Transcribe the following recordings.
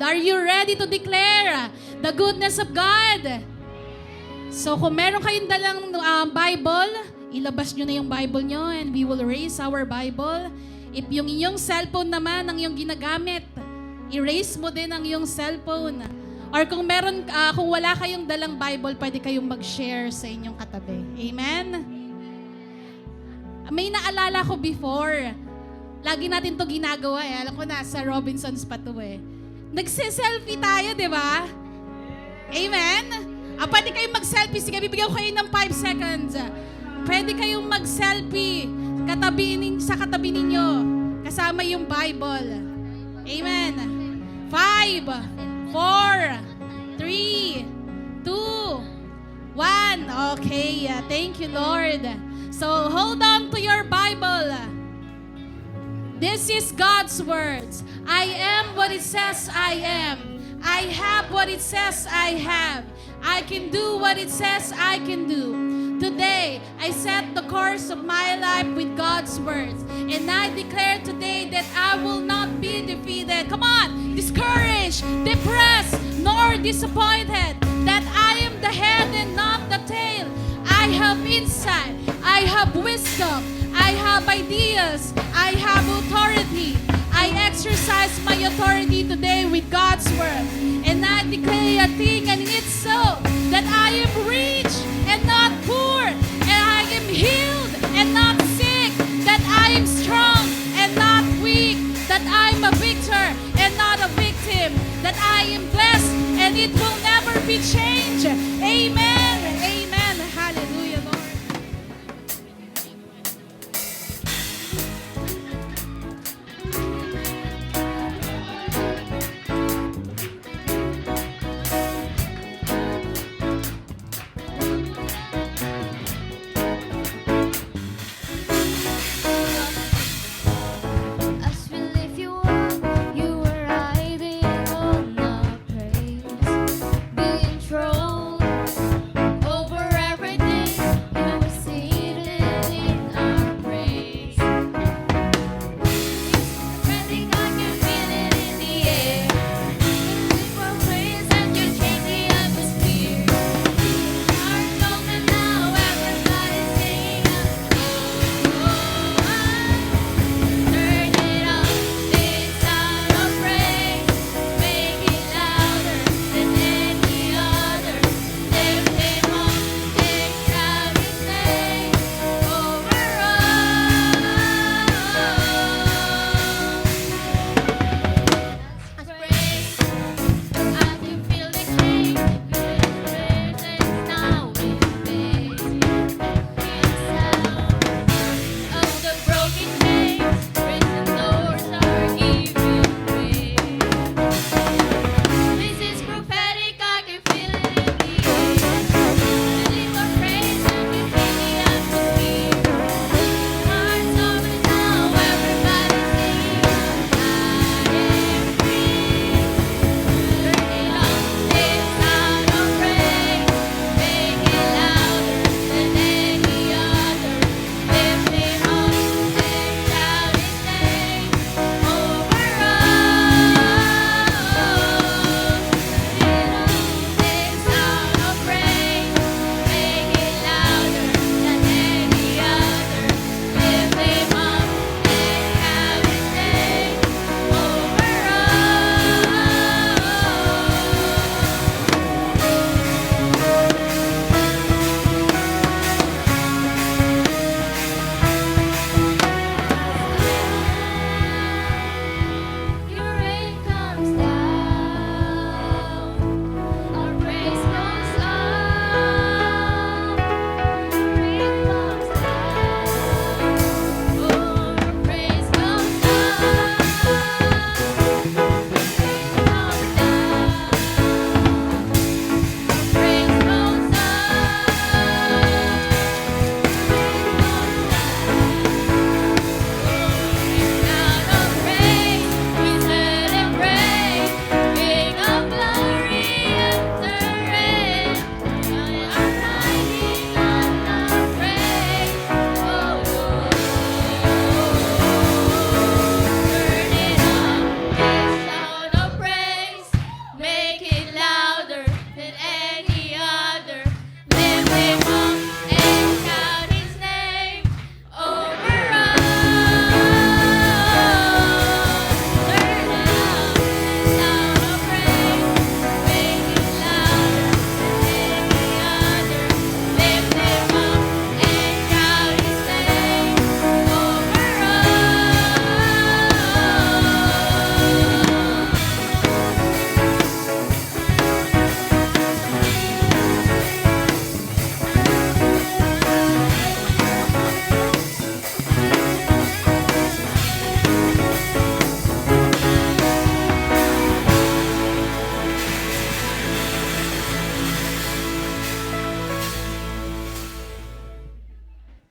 Are you ready to declare the goodness of God? So kung meron kayong dalang Bible, ilabas nyo na yung Bible nyo and we will raise our Bible. If yung inyong cellphone naman ang iyong ginagamit, erase mo din ang iyong cellphone. Or kung meron, kung wala kayong dalang Bible, pwede kayong mag-share sa inyong katabi. Amen? May naalala ko before. Lagi natin to ginagawa eh. Alam ko na, sa Robinsons pa to eh. Nagse-selfie tayo, di ba? Amen? Pwede kayong mag-selfie. Sige, bibigyan ko kayo ng 5 seconds. Pwede kayong mag-selfie sa katabi ninyo. Kasama yung Bible. Amen. 5, 4, 3, 2, 1. Okay, thank you, Lord. So, hold on to your Bible. This is God's words. I am what it says I am. I have what it says I have. I can do what it says I can do. Today, I set the course of my life with God's words. And I declare today that I will not be defeated. Come on! Discouraged, depressed, nor disappointed. That I am the head and not the tail. I have insight. I have wisdom. I have ideas. I have authority. I exercise my authority today with God's word. And I declare a thing, and it's so, that I am rich and not poor, and I am healed and not sick, that I am strong and not weak, that I'm a victor and not a victim, that I am blessed and it will never be changed. Amen. Amen. Hallelujah, Lord. As we lift you up, you are riding on our praise, being enthroned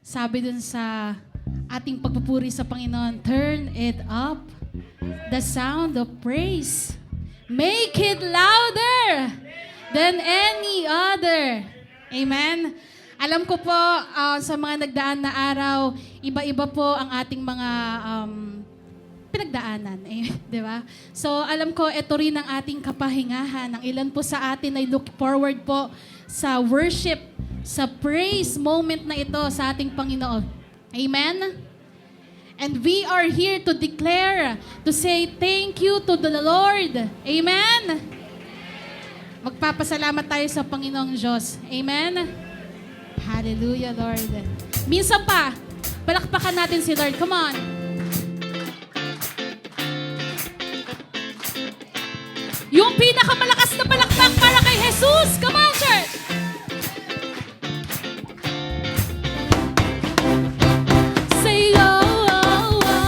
Sabi dun sa ating pagpupuri sa Panginoon, turn it up, the sound of praise. Make it louder than any other. Amen? Alam ko po, sa mga nagdaan na araw, iba-iba po ang ating mga pinagdaanan. Di ba? So, alam ko, ito rin ang ating kapahingahan. Ang ilan po sa atin ay look forward po sa worship, sa praise moment na ito sa ating Panginoon. Amen? And we are here to declare, to say thank you to the Lord. Amen? Magpapasalamat tayo sa Panginoong Diyos. Amen? Hallelujah, Lord. Minsan pa, palakpakan natin si Lord. Come on. Yung pinakamalakas na palakpak para kay Jesus. Come on, church. Say, oh, oh,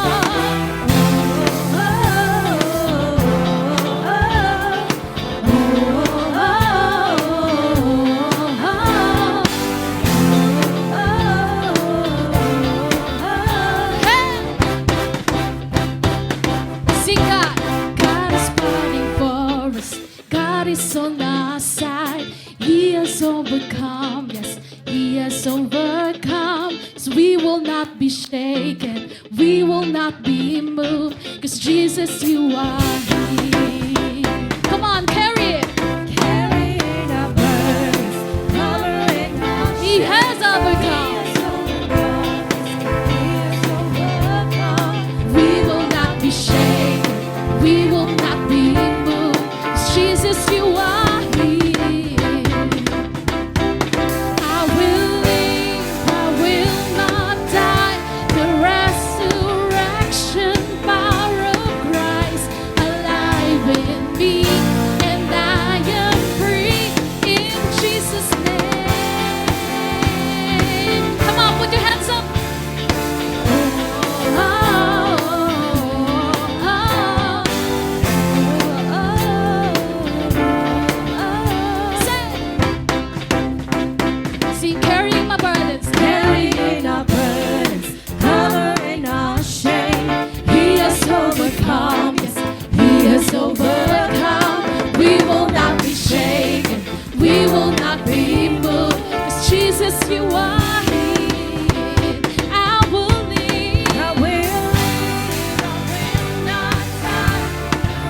is on our side. He has overcome, yes, He has overcome. So we will not be shaken, we will not be moved, because Jesus, you are here. Come on, carry it. Carrying our burdens, covering our shame. He has overcome. We will not be shaken, we will not be moved, because Jesus, you are here. I will live, I will not die. The resurrection power of Christ alive in me, and I am free in Jesus' name. Come on, put your hands up. See, carrying my burdens, carrying our burdens, covering our shame. He has overcome, yes, He has overcome. We will not be shaken, we will not be moved, because Jesus, you are here. I will live, I will not die.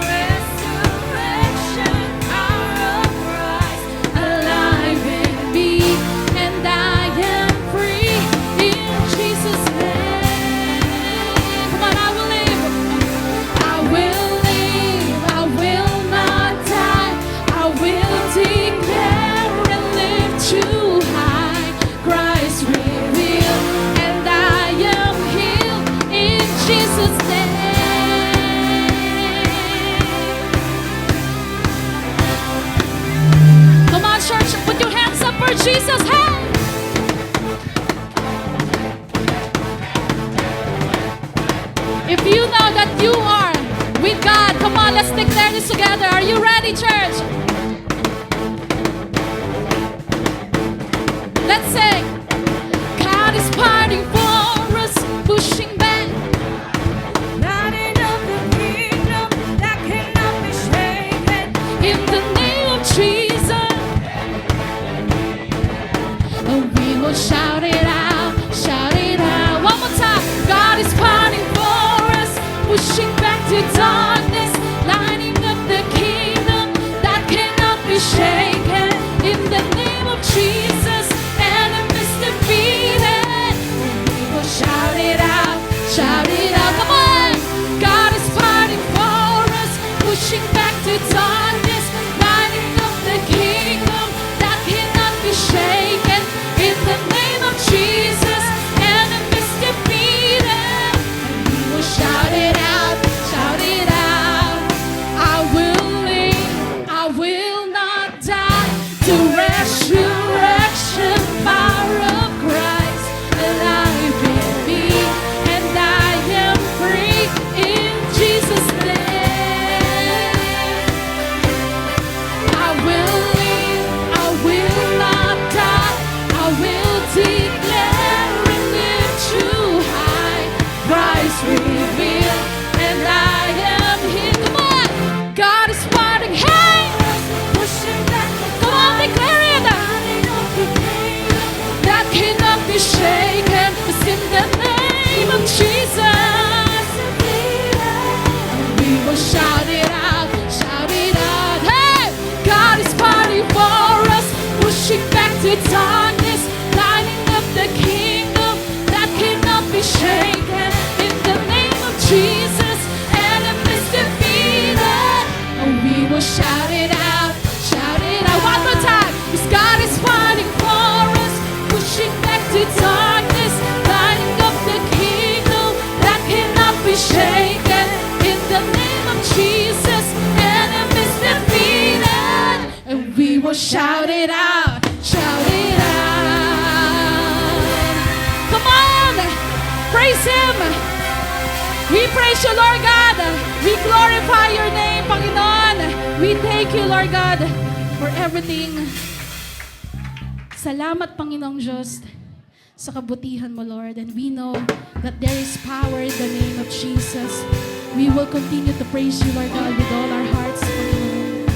Resurrection power of Christ alive in me, and I am free in Jesus' name. Come on, I will live, I will live, I will not die. I will declare and lift you high. Christ revealed, and I am healed in Jesus' name. Come on, church, put your hands up for Jesus. Hey! If you know that you are with God, come on, let's declare this together. Are you ready, church? Let's sing. God is fighting for us, pushing back. Lighting up the kingdom that cannot be shaken. In the name of Jesus, and we will shout it out, shout it out. One more time. God is fighting for us, pushing back to darkness, lighting up the kingdom that cannot be shaken. In the name of Jesus, enemies defeated. We will shout it out, shout it out. Come on. God is fighting for us, pushing back to darkness, lighting up the kingdom that cannot be shaken. In the name of Jesus, enemies defeated. And we will shout it out, shout it out. I will live, I will not die. The resurrection power of Christ alive in me, and I am free in Jesus' name. to darkness, lighting up the kingdom that cannot be shaken. In the name of Jesus, enemies defeated. And we will shout it out, shout it out. One more time. 'Cause God is fighting for us, pushing back to darkness, lighting up the kingdom that cannot be shaken. In the name of Jesus, enemies defeated. And we will shout it out, shout it out. Come on, praise Him. We praise you, Lord God. We glorify your name, Panginoon. We thank you, Lord God, for everything. Salamat, Panginoong Diyos, sa kabutihan mo, Lord. And we know that there is power in the name of Jesus. We will continue to praise you, Lord God, with all our hearts, Panginoon.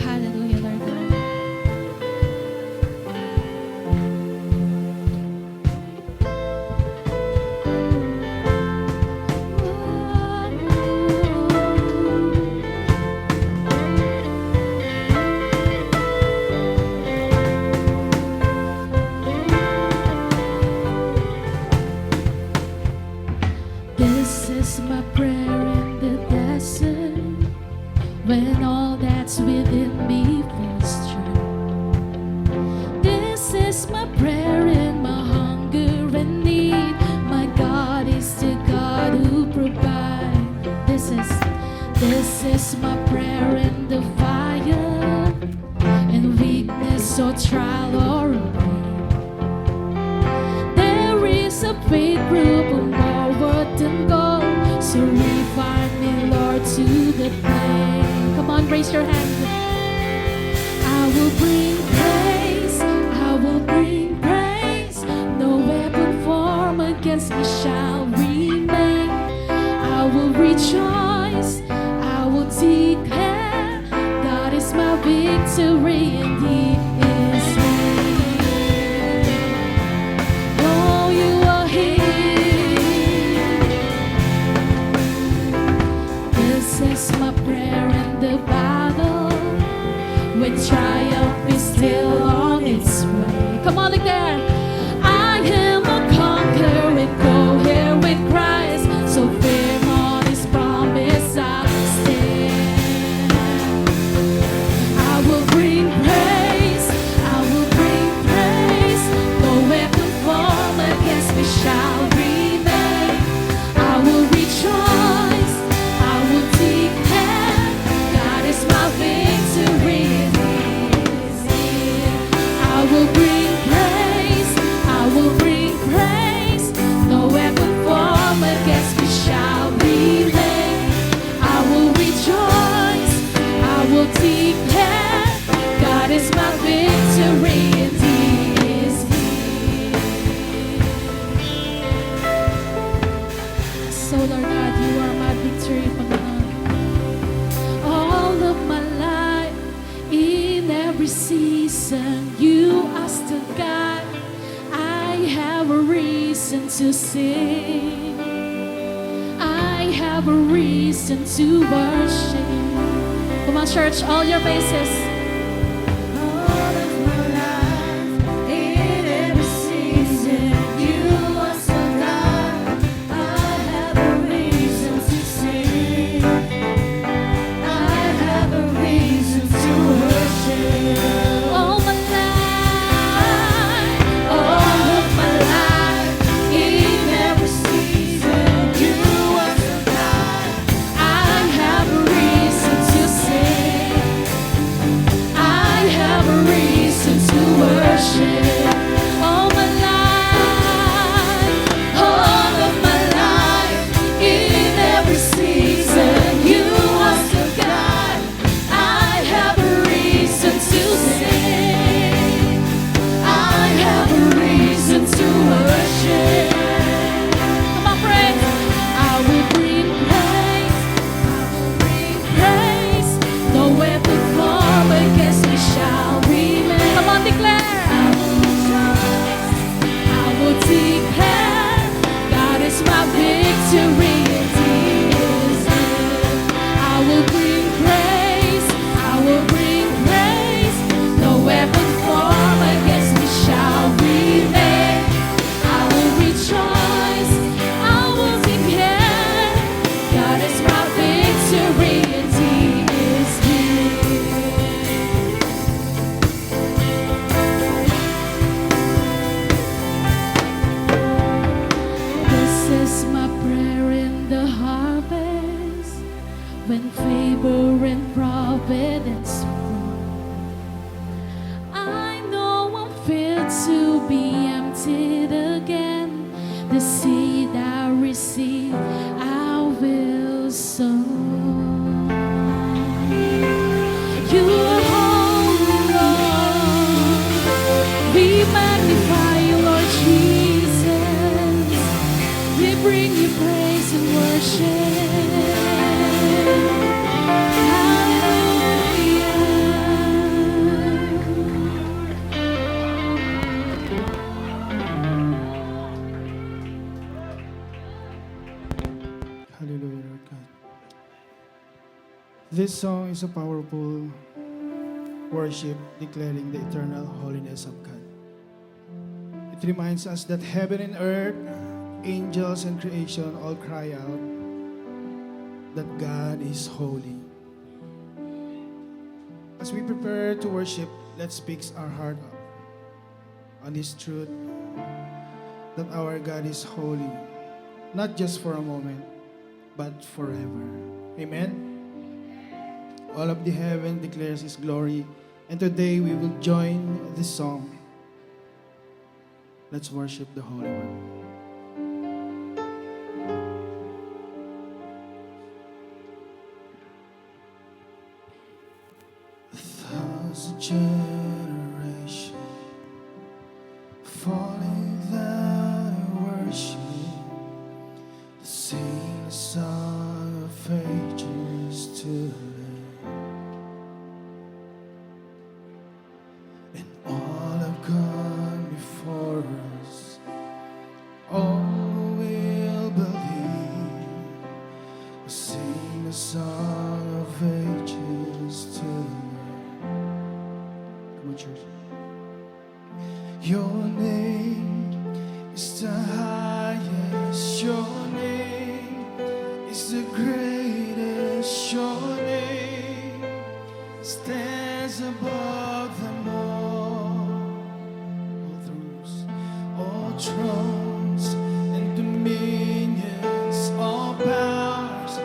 Hallelujah, Lord God. This is my prayer in the desert, when all that's within me falls dry. This is my prayer in my hunger and need. My God is the God who provides. This is my prayer in the fire, in weakness or trial or pain. There is a faith group of more worth than gold, so refine me, Lord, to the flame. Come on, raise your hand. I will bring praise, I will bring praise. No weapon formed against me shall remain. I will rejoice, I will declare, God is my victory and He is here. Oh, you are here. This is my prayer in the battle, when triumph is still on its way. Come on, look there. I am a conqueror and go here with Christ, so firm on His promise I'll stand. I will bring praise, I will bring praise. No weapon formed against me shall remain. I will rejoice, I will declare, God is my victory and He is here. I will bring praise, I will bring praise. No weapon formed against me shall remain. I will rejoice, I will declare, God is my victory and He is here. So, Lord God, you are my victory, Panginoon. All of my life, in every season, you are still God. I have a reason to sing. I have a reason to worship. Come on, church, all your faces. All of my life, in every season, you are still God. I have a reason to sing. I have a reason to worship. All my life, all of my life, in every season, you are still God. I have a reason to sing. I have a reason to worship. All my life, all of my life, in every season, you are still God. I have a reason to sing. I have a reason to worship. Come on, praise. I will bring praise. I will bring praise. No weapon formed against me shall remain. Come on, declare. I will rejoice. I will declare, God is my victory and He is here. I will bring you praise and worship. Hallelujah, Lord God. This song is a powerful worship declaring the eternal holiness of God. It reminds us that heaven and earth, angels and creation all cry out that God is holy. As we prepare to worship, let's fix our heart on this truth that our God is holy, not just for a moment, but forever. Amen? All of the heaven declares His glory, and today we will join this song. Let's worship the Holy One. A thousand generations falling that I worship, sing a song of ages to the Lamb. And all have gone before us, all will believe. We'll sing a song of ages to the Lamb. Come on, church. Your name is the highest, your name is the greatest, your name stands above them all thrones and dominions, all powers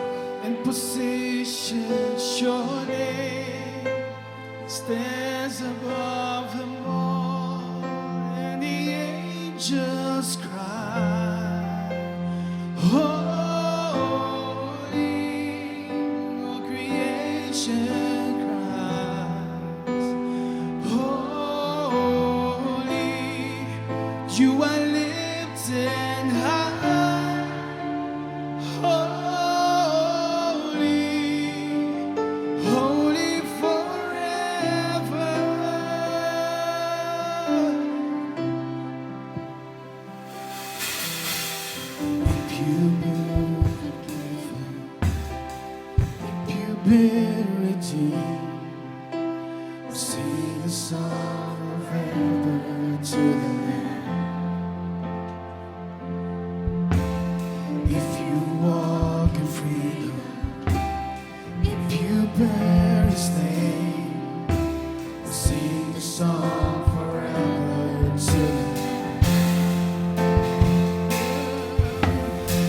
and positions, your name stands above them all, and the angels cry, holy, all creation cries, holy, you are lifted high, holy, holy forever. If you've been forgiven, if you've been redeemed, we'll sing a song of ever to the Lamb. If you walk in freedom, if you bear His name, we'll sing a song forever to the Lamb.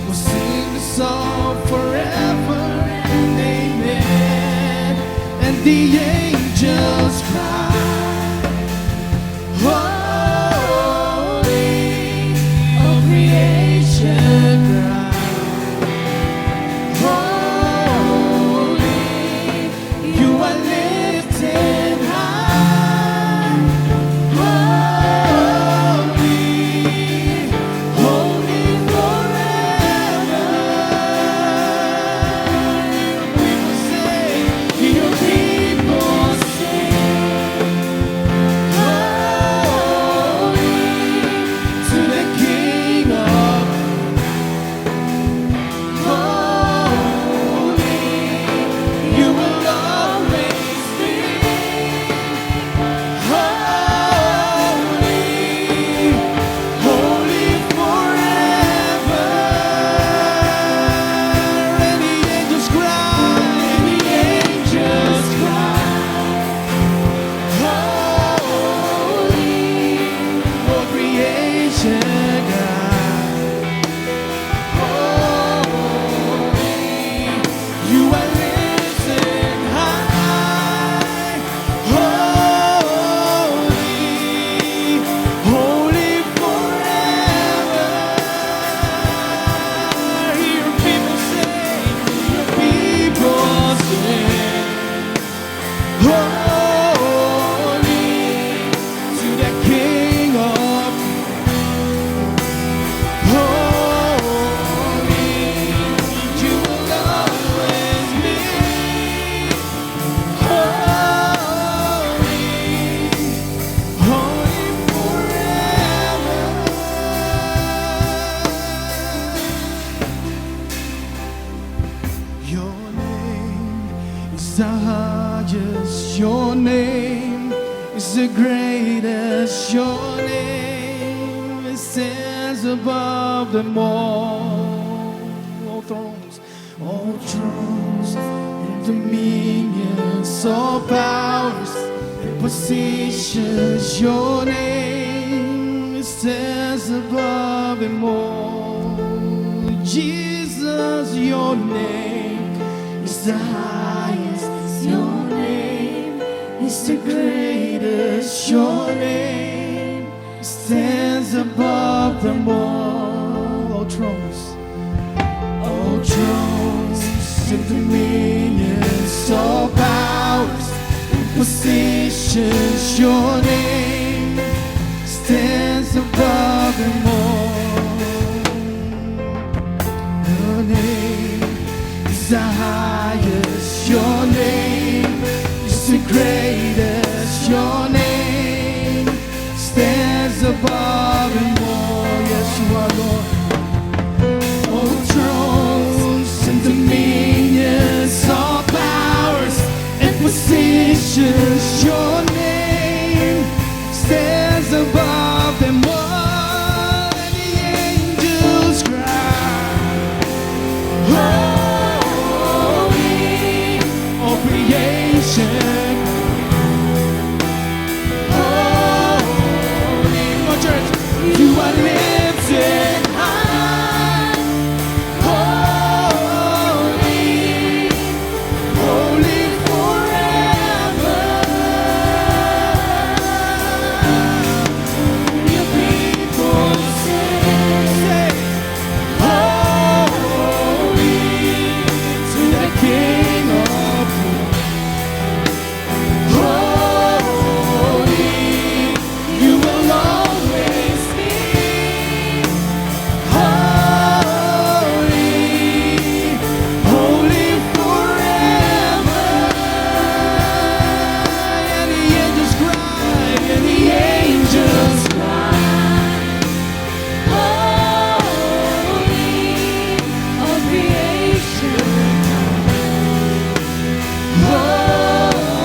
We'll sing the song forever and amen. And the angels cry, holy, all creation cries, holy, you are lifted high, holy, holy forever. Your people sing, is the highest. Your name is the greatest. Your name stands above them all. All thrones and dominions, all powers and positions. Your name stands above them all. Jesus, your name is the highest. Your name is the greatest. Your name stands above them all. All thrones and dominions, all powers and positions. Your name stands above them all. Your name is the highest. Your name is the greatest. Your name stands above them all. Yes, you are, Lord. All thrones and dominions, all powers and positions. Your name stands above them all. And the angels cry, holy, all creation. Holy, come on, church. You are lifted high. Holy, holy forever. Your people say, holy to the King of Kings. Holy, you will always be. Holy, holy forever. And the angels cry, and the angels cry, holy, all creation. Holy,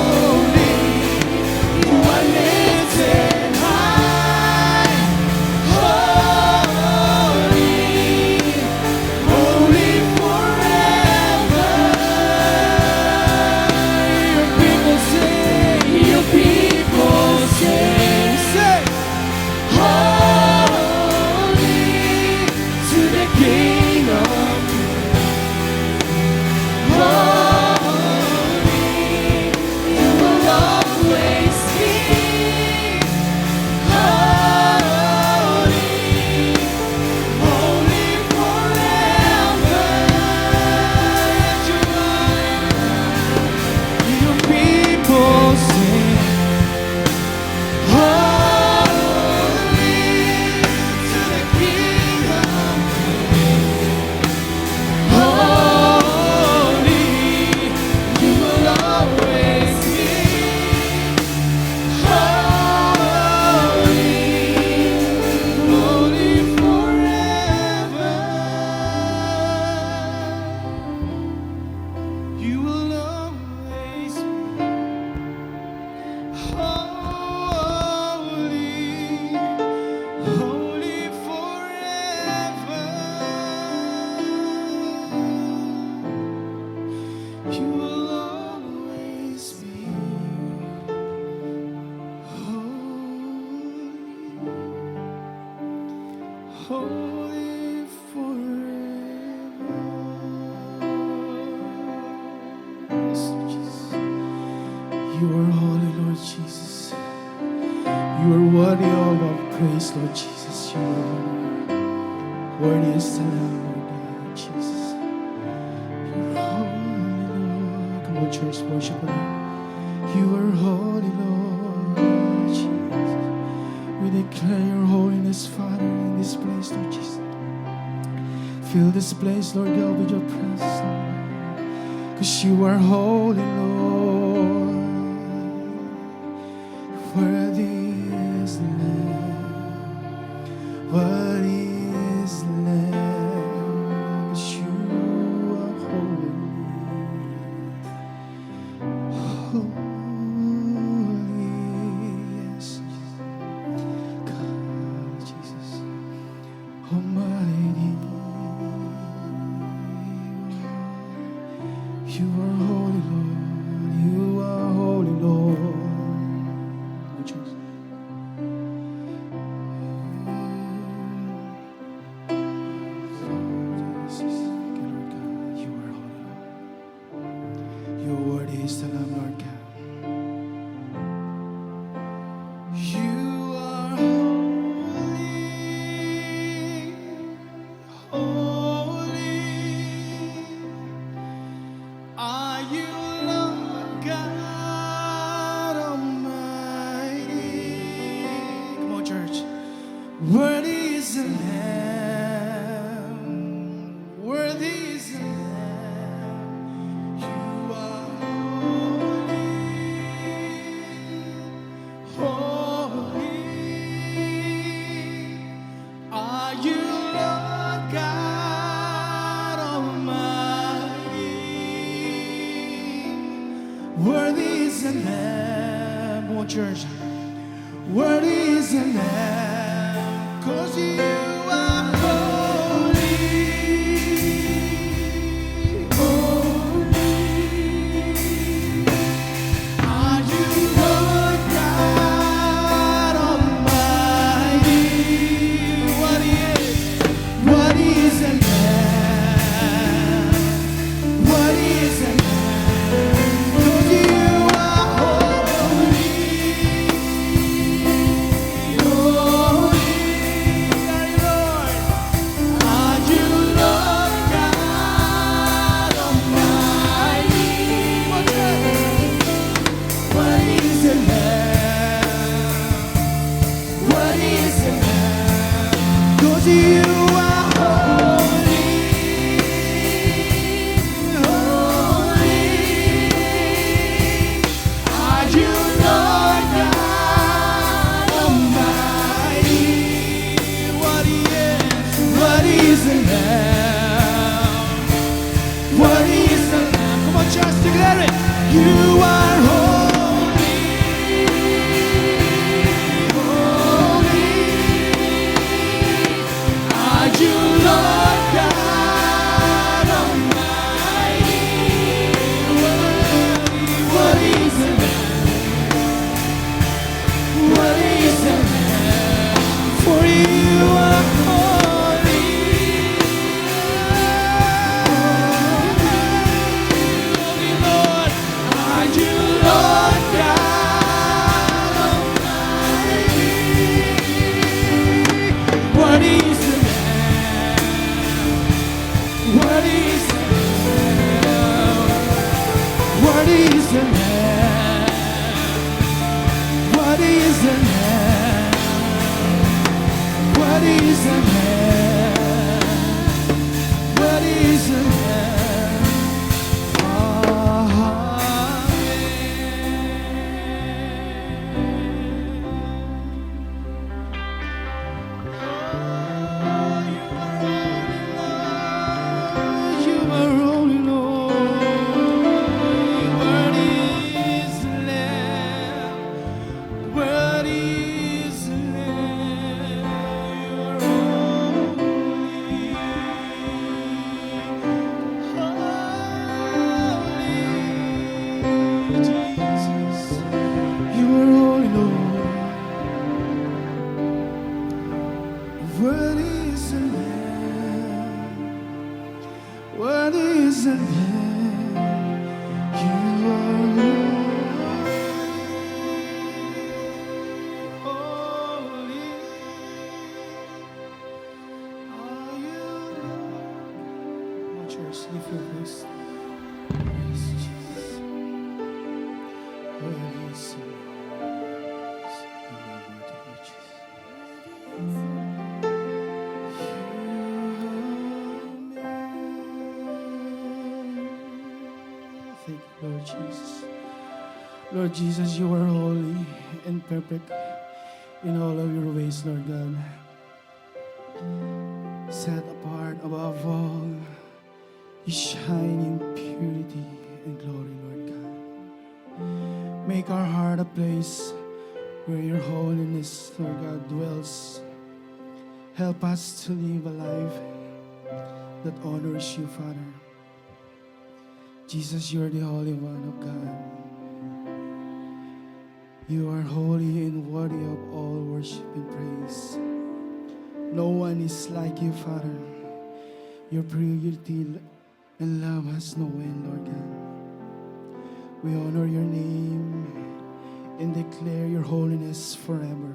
you are lifted high. Holy, holy forever. Your people sing, your people sing, say, holy to the King of Kings. Holy, you will always be. Holy, holy forever. Yes, you are. Your people sing, holy to the King of Kings. Holy, you will always be. Holy, holy forever. You will always be. Holy, holy forever. You will always be. Holy, holy forever. Yes, Jesus. You are holy, Lord Jesus. You are worthy of our praise, Lord Jesus. You are worthy is the Lamb, Lord God, Jesus. You are holy, Lord. Come on, church, worship the Lord. You are holy, Lord Jesus. We declare your holiness, Father, in this place, Lord Jesus. Fill this place, Lord God, with your presence, Lord. Because you are holy, Lord. Worthy is the Lamb. Worthy is the Lamb. 'Cause you are holy. You are holy, Lord. You are holy, Lord. Oh, Jesus. Jesus. Thank you, Lord God. You are holy, Lord. Your word is the Lamb, Lord God. You are holy, holy. Are you Lord God Almighty? Come on, church. Worthy is the Lamb. Worthy is the Lamb. You are holy. Are you Lord God Almighty? Worthy is the Lamb. Come on, church. Worthy is the Lamb. 'Cause you are holy. Holy. Are you Lord God Almighty? What is the Lamb? What is the Lamb? 'Cause you are holy. Holy. Are you Lord? Are you Lord God Almighty? What is the Lamb? What is the Lamb? 'Cause you are holy, holy. Are you Lord God Almighty? What is the Lamb? What is the Lamb? Come on, church, declare it. You are holy, holy. Are you Lord God Almighty? What is the Lamb? What is the Lamb? For you are holy. Holy Lord, are you Lord God Almighty? What is the Lamb? What is the Lamb? What is the Lamb? What is the Lamb? What is the Lamb? What is the Lamb? You are holy, Lord. What is the Lamb? What is the Lamb? You are holy, Jesus. You are holy, Lord. What is the Lamb? What is the Lamb? You are holy. Are you Lord? Oh, church, lift your voice. Yes, Jesus. What is the Lamb? You are worthy, Lord Jesus. Thank you, Lord Jesus. Lord Jesus, you are holy and perfect in all of your ways, Lord God. Set apart above all, you shine in purity and glory, Lord God. Make our heart a place where your holiness, Lord God, dwells. Help us to live a life that honors you, Father. Jesus, you're the Holy One of God. You are holy and worthy of all worship and praise. No one is like you, Father. Your purity and love has no end, Lord God. We honor your name and declare your holiness forever.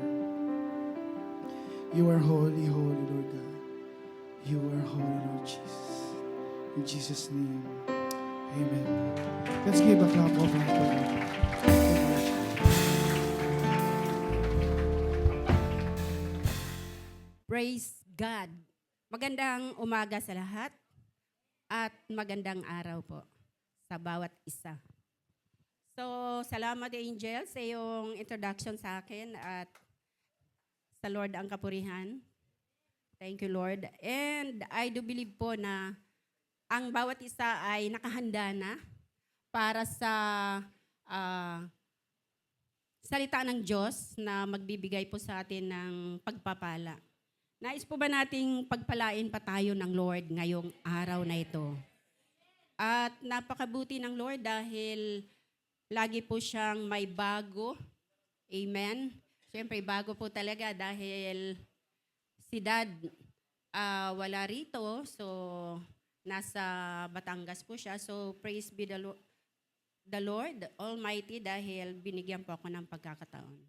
You are holy, holy, Lord God. You are holy, Lord Jesus. In Jesus' name, amen. Let's give a clap of hands to God. Praise God. Magandang umaga sa lahat at magandang araw po sa bawat isa. So, salamat Angel sa iyong introduction sa akin at sa Lord ang kapurihan. Thank you, Lord. And I do believe po na ang bawat isa ay nakahanda na para sa salita ng Diyos na magbibigay po sa atin ng pagpapala. Nais po ba nating pagpalain pa tayo ng Lord ngayong araw na ito? At napakabuti ng Lord dahil lagi po siyang may bago. Amen. Siyempre, bago po talaga dahil si Dad wala rito. So, nasa Batangas po siya. So, praise be the Lord Almighty dahil binigyan po ako ng pagkakataon.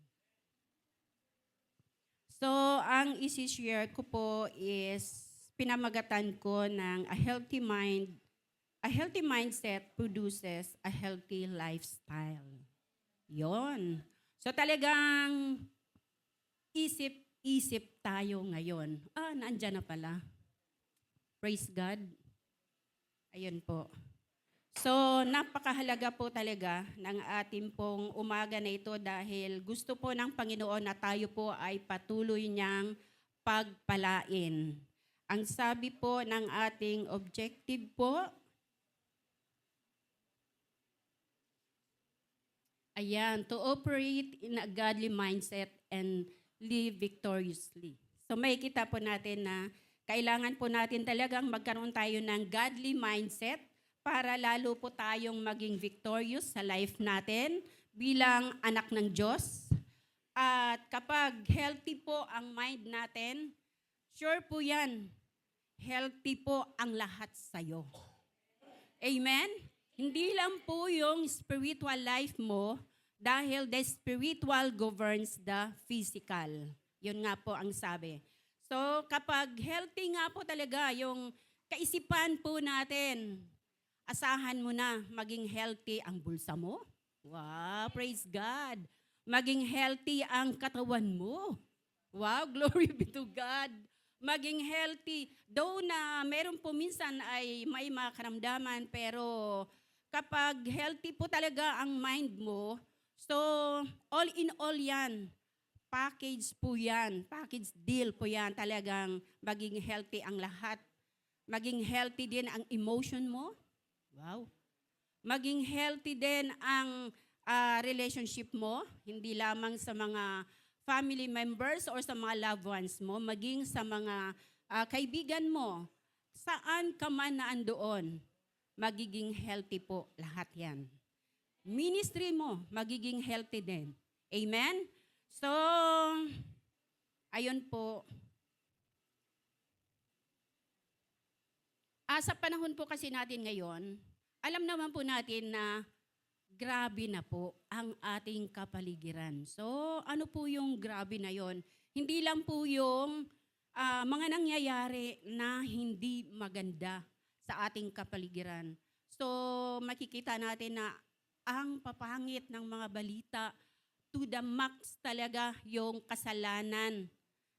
So, ang isi-share ko po is pinamagatan ko ng a healthy mind. A healthy mindset produces a healthy lifestyle. Yon. So, talagang isip tayo ngayon. Naandyan na pala. Praise God. Ayun po. So, napakahalaga po talaga ng ating pong umaga na ito dahil gusto po ng Panginoon na tayo po ay patuloy niyang pagpalain. Ang sabi po ng ating objective po, ayan, to operate in a godly mindset and live victoriously. So, makikita po natin na kailangan po natin talagang magkaroon tayo ng godly mindset para lalo po tayong maging victorious sa life natin bilang anak ng Diyos. At kapag healthy po ang mind natin, sure po yan, healthy po ang lahat sa'yo. Amen? Hindi lang po yung spiritual life mo dahil the spiritual governs the physical. Yun nga po ang sabi. So kapag healthy nga po talaga yung kaisipan po natin, asahan mo na maging healthy ang bulsa mo. Wow, praise God. Maging healthy ang katawan mo. Wow, glory be to God. Maging healthy. Though na meron po minsan ay may mga karamdaman, pero kapag healthy po talaga ang mind mo, so all in all yan. Package po yan. Package deal po yan. Talagang maging healthy ang lahat. Maging healthy din ang emotion mo. Wow. Maging healthy din ang relationship mo, hindi lamang sa mga family members or sa mga loved ones mo, maging sa mga kaibigan mo. Saan ka man na andoon, magiging healthy po lahat yan. Ministry mo, magiging healthy din. Amen? So, ayun po. Sa panahon po kasi natin ngayon, alam naman po natin na grabe na po ang ating kapaligiran. So, ano po yung grabe na yon? Hindi lang po yung mga nangyayari na hindi maganda sa ating kapaligiran. So, makikita natin na ang papangit ng mga balita, to the max talaga yung kasalanan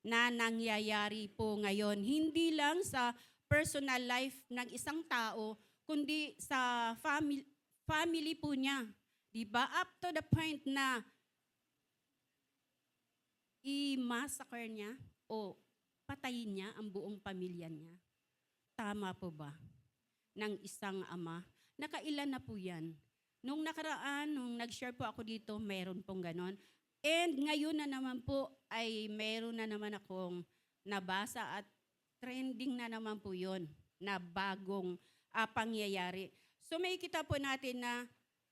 na nangyayari po ngayon. Hindi lang sa personal life ng isang tao, kundi sa family po niya. Diba? Up to the point na i-massacre niya o patayin niya ang buong pamilya niya. Tama po ba? Ng isang ama. Nakailan na po yan. Nung nakaraan, nung nag-share po ako dito, meron pong ganon. And ngayon na naman po ay meron na naman akong nabasa at trending na naman po yun na bagong pangyayari. So makikita po natin na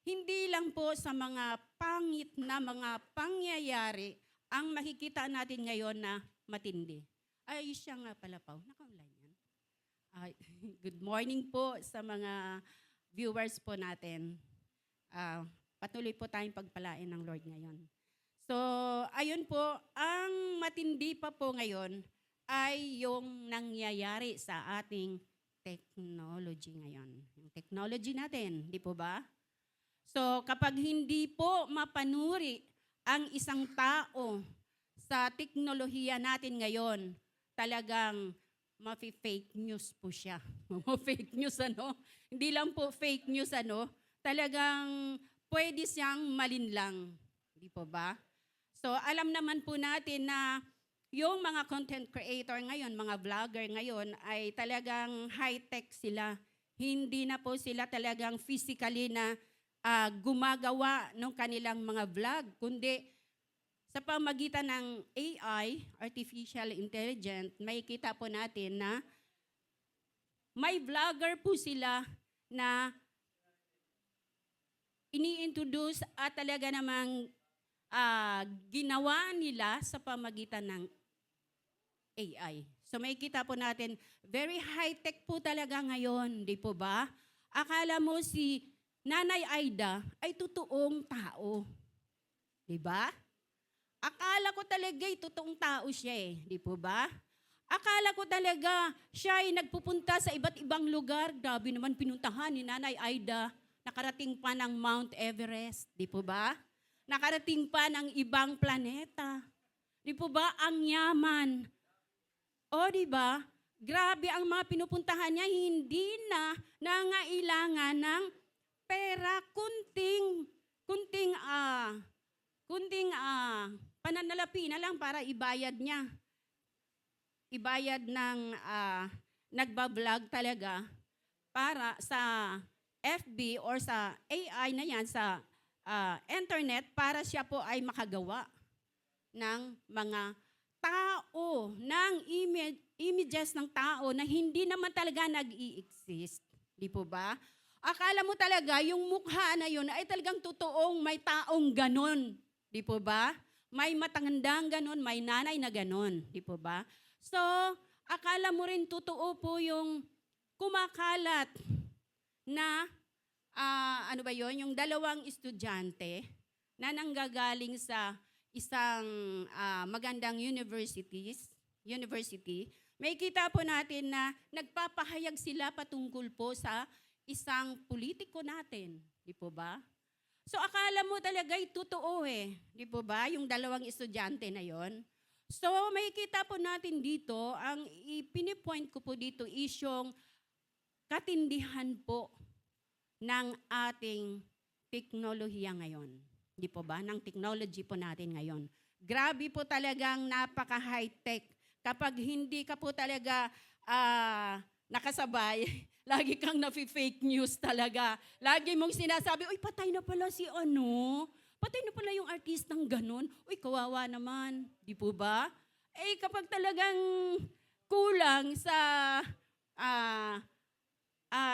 hindi lang po sa mga pangit na mga pangyayari ang makikita natin ngayon na matindi. Ay, siya nga pala, Pao. Naka-online yan. Ay, good morning po sa mga viewers po natin. Patuloy po tayong pagpalain ng Lord ngayon. So, ayun po, ang matindi pa po ngayon ay yung nangyayari sa ating technology ngayon. Yung technology natin, di po ba? So, kapag hindi po mapanuri ang isang tao sa teknolohiya natin ngayon, talagang mafi-fake news po siya. Fake news ano? Hindi lang po fake news ano, talagang pwede siyang malinlang. Di po ba? So, alam naman po natin na yung mga content creator ngayon, mga vlogger ngayon, ay talagang high-tech sila. Hindi na po sila talagang physically na gumagawa ng kanilang mga vlog, kundi sa pamagitan ng AI, Artificial Intelligence, makikita po natin na may vlogger po sila na ini-introduce at talaga namang ginawa nila sa pamagitan ng AI. So makikita po natin, very high-tech po talaga ngayon, di po ba? Akala mo si Nanay Aida ay totoong tao. Di ba? Akala ko talaga totoong tao siya di po ba? Akala ko talaga siya ay nagpupunta sa iba't ibang lugar. Grabe naman pinuntahan ni Nanay Aida. Nakarating pa ng Mount Everest, di po ba? Nakarating pa ng ibang planeta. Di po ba? Ang yaman. O di ba? Grabe ang mga pinupuntahan niya, hindi na nangailangan ng pera, kunting pananalapi na lang para ibayad niya. Ibayad ng nagbablog talaga para sa FB or sa AI na yan, sa internet, para siya po ay makagawa ng mga tao, ng images ng tao na hindi naman talaga nag-i-exist. Di po ba? Akala mo talaga yung mukha na yun ay talagang totoong may taong ganon. Di po ba? May matandang ganon, may nanay na ganon. Di po ba? So, akala mo rin totoo po yung kumakalat na, yung dalawang estudyante na nanggagaling sa isang magandang university, may kita po natin na nagpapahayag sila patungkol po sa isang politiko natin. Di po ba? So akala mo talaga totoo Di po ba? Yung dalawang estudyante na yon. So may kita po natin dito, ang ipinipoint ko po dito is yung katindihan po ng ating teknolohiya ngayon. Di po ba? Ng technology po natin ngayon. Grabe po talagang napaka-high-tech. Kapag hindi ka po talaga nakasabay, lagi kang nafi-fake news talaga. Lagi mong sinasabi, uy, patay na pala si ano. Patay na pala yung artistang ganun. Uy, kawawa naman. Di po ba? Kapag talagang kulang sa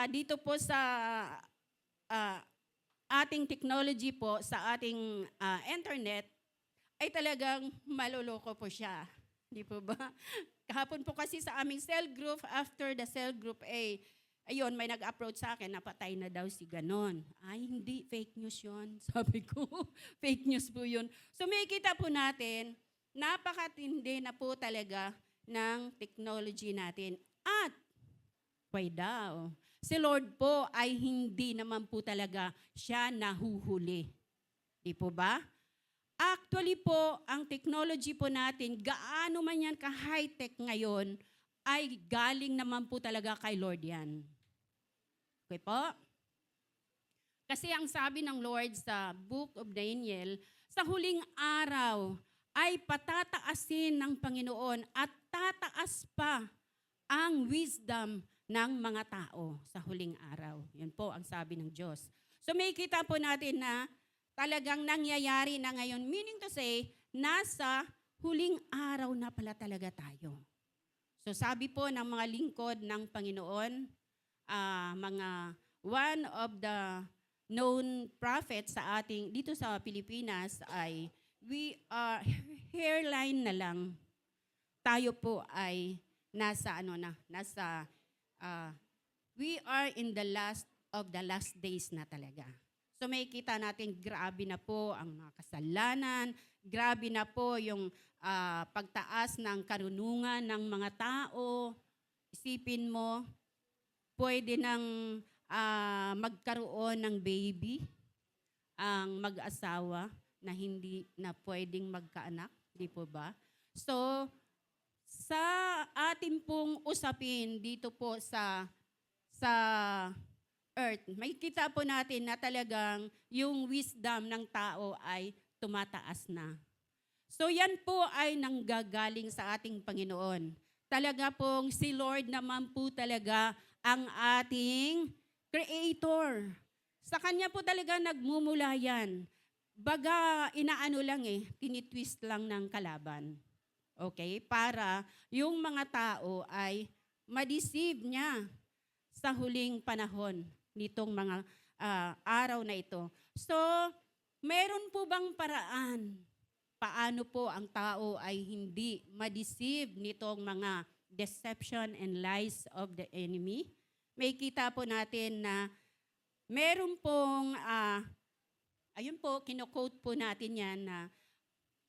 dito po sa ating technology po, sa ating internet, ay talagang maloloko po siya. Di po ba? Kahapon po kasi sa aming cell group, after the cell group ayun, may nag-approach sa akin, napatay na daw si ganon. Ay, hindi, fake news yun. Sabi ko, fake news po yun. So may kita po natin, napakatindi na po talaga ng technology natin. At, why daw? Si Lord po ay hindi naman po talaga siya nahuhuli. Di po ba? Actually po, ang technology po natin, gaano man yan ka-high-tech ngayon, ay galing naman po talaga kay Lord yan. Okay po? Kasi ang sabi ng Lord sa Book of Daniel, sa huling araw ay patataasin ng Panginoon at tataas pa ang wisdom ng mga tao sa huling araw. Yan po ang sabi ng Diyos. So may kita po natin na talagang nangyayari na ngayon. Meaning to say, nasa huling araw na pala talaga tayo. So sabi po ng mga lingkod ng Panginoon, mga one of the known prophets sa ating, dito sa Pilipinas ay, we are, hairline na lang. Tayo po ay we are in the last of the last days na talaga. So may kita natin, grabe na po ang mga kasalanan, grabe na po yung pagtaas ng karunungan ng mga tao. Isipin mo, pwede nang magkaroon ng baby ang mag-asawa na hindi na pwedeng magkaanak, di po ba? So, sa ating pong usapin dito po sa earth, may kita po natin na talagang yung wisdom ng tao ay tumataas na. So yan po ay nanggagaling sa ating Panginoon. Talaga pong si Lord naman po talaga ang ating Creator. Sa Kanya po talaga nagmumula yan. Baga, inaano lang tinitwist lang ng kalaban. Okay? Para yung mga tao ay ma-deceive niya sa huling panahon nitong mga araw na ito. So, meron po bang paraan paano po ang tao ay hindi ma-deceive nitong mga deception and lies of the enemy? May kita po natin na meron pong, ayun po, kino-quote po natin yan na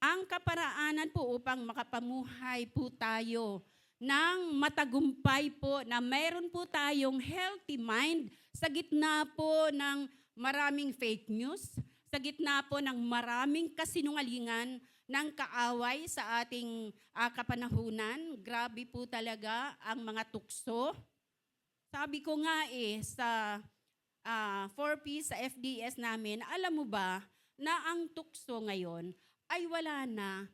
ang kaparaanan po upang makapamuhay po tayo ng matagumpay po na meron po tayong healthy mind sa gitna po ng maraming fake news, sa gitna po ng maraming kasinungalingan ng kaaway sa ating kapanahunan. Grabe po talaga ang mga tukso. Sabi ko nga sa 4P sa FDS namin, alam mo ba na ang tukso ngayon ay wala na,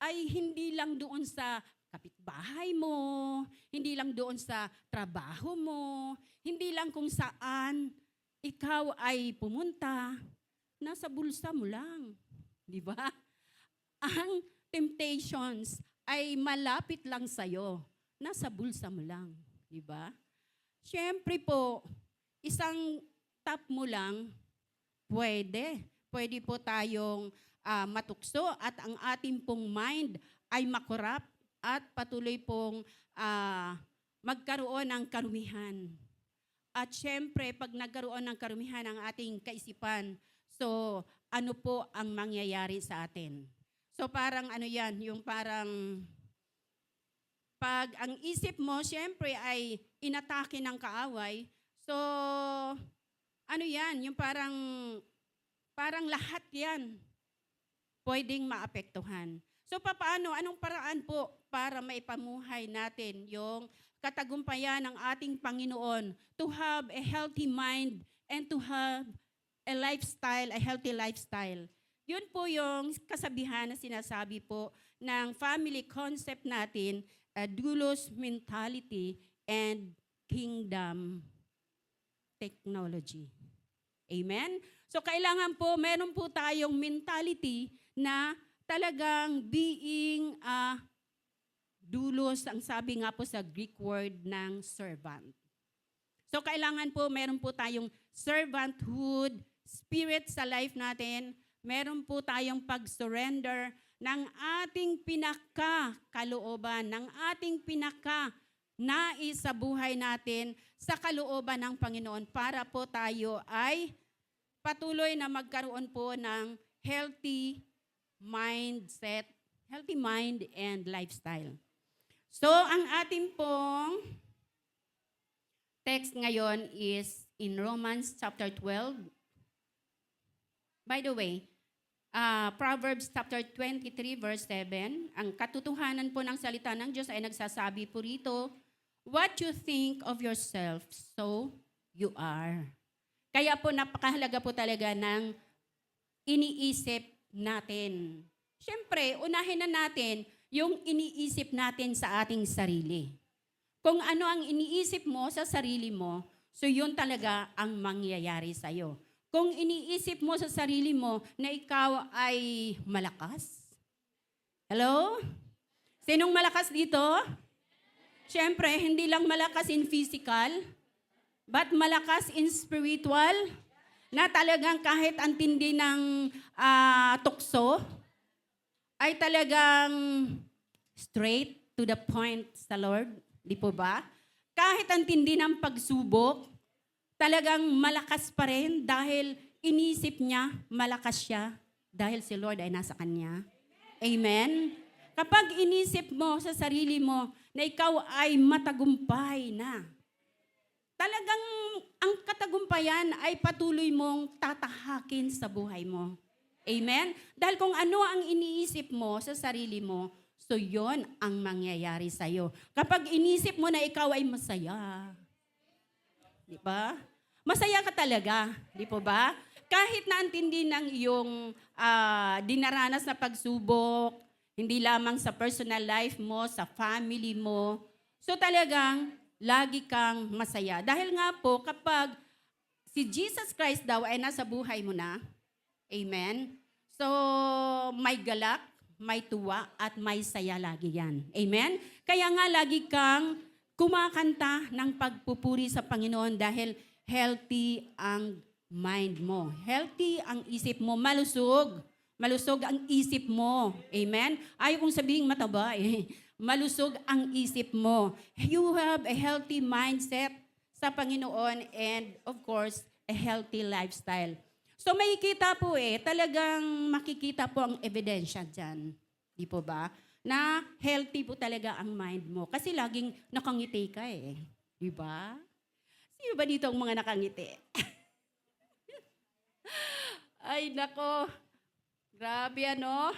ay hindi lang doon sa kapitbahay mo, hindi lang doon sa trabaho mo, hindi lang kung saan ikaw ay pumunta, nasa bulsa mo lang. Di ba? Ang temptations ay malapit lang sa'yo, nasa bulsa mo lang. Di ba? Siyempre po, isang tap mo lang, pwede. Pwede po tayong matukso at ang ating pong mind ay makorap at patuloy pong magkaroon ng karumihan. At syempre, pag nagkaroon ng karumihan ang ating kaisipan, so ano po ang mangyayari sa atin? So parang ano yan, yung parang pag ang isip mo, syempre ay inatake ng kaaway, so ano yan, yung parang lahat yan pwedeng maapektuhan. So paano, anong paraan po para maipamuhay natin yung katagumpayan ng ating Panginoon to have a healthy mind and to have a lifestyle, a healthy lifestyle? Yun po yung kasabihan na sinasabi po ng family concept natin, doulos mentality and kingdom technology. Amen? So kailangan po, meron po tayong mentality na talagang being doulos, ang sabi nga po sa Greek word ng servant. So kailangan po, meron po tayong servanthood spirit sa life natin. Meron po tayong pag-surrender ng ating pinaka-kalooban, ng ating pinaka-nais sa buhay natin sa kalooban ng Panginoon para po tayo ay patuloy na magkaroon po ng healthy mindset, healthy mind and lifestyle. So, ang ating pong text ngayon is in Romans chapter 12. By the way, Proverbs chapter 23 verse 7, ang katotohanan po ng salita ng Diyos ay nagsasabi po rito, what you think of yourself, so you are. Kaya po napakahalaga po talaga ng iniisip natin. Siyempre, unahin na natin yung iniisip natin sa ating sarili. Kung ano ang iniisip mo sa sarili mo, so yun talaga ang mangyayari sa'yo. Kung iniisip mo sa sarili mo na ikaw ay malakas. Hello? Sinong malakas dito? Siyempre, hindi lang malakas in physical, but malakas in spiritual, na talagang kahit ang tindi ng tukso, ay talagang straight to the point sa Lord. Di po ba? Kahit ang tindi ng pagsubok, talagang malakas pa rin dahil inisip niya, malakas siya dahil si Lord ay nasa kanya. Amen? Kapag inisip mo sa sarili mo na ikaw ay matagumpay na, talagang ang katagumpayan ay patuloy mong tatahakin sa buhay mo. Amen? Dahil kung ano ang iniisip mo sa sarili mo, so yon ang mangyayari sa'yo. Kapag inisip mo na ikaw ay masaya, di ba? Masaya ka talaga, di po ba? Kahit na antindi ng iyong dinaranas na pagsubok, hindi lamang sa personal life mo, sa family mo. So talagang lagi kang masaya. Dahil nga po, kapag si Jesus Christ daw ay nasa buhay mo na, amen? So may galak, may tuwa, at may saya lagi yan. Amen? Kaya nga lagi kang kumakanta ng pagpupuri sa Panginoon dahil healthy ang mind mo. Healthy ang isip mo. Malusog. Malusog ang isip mo. Amen? Ayaw kong sabihin mataba eh. Malusog ang isip mo. You have a healthy mindset sa Panginoon and of course, a healthy lifestyle. So makikita po talagang makikita po ang ebidensya dyan. Di po ba? Na healthy po talaga ang mind mo. Kasi laging nakangiti ka eh. Di ba? Sino ba dito ang mga nakangiti? Ay, nako. Grabe ano.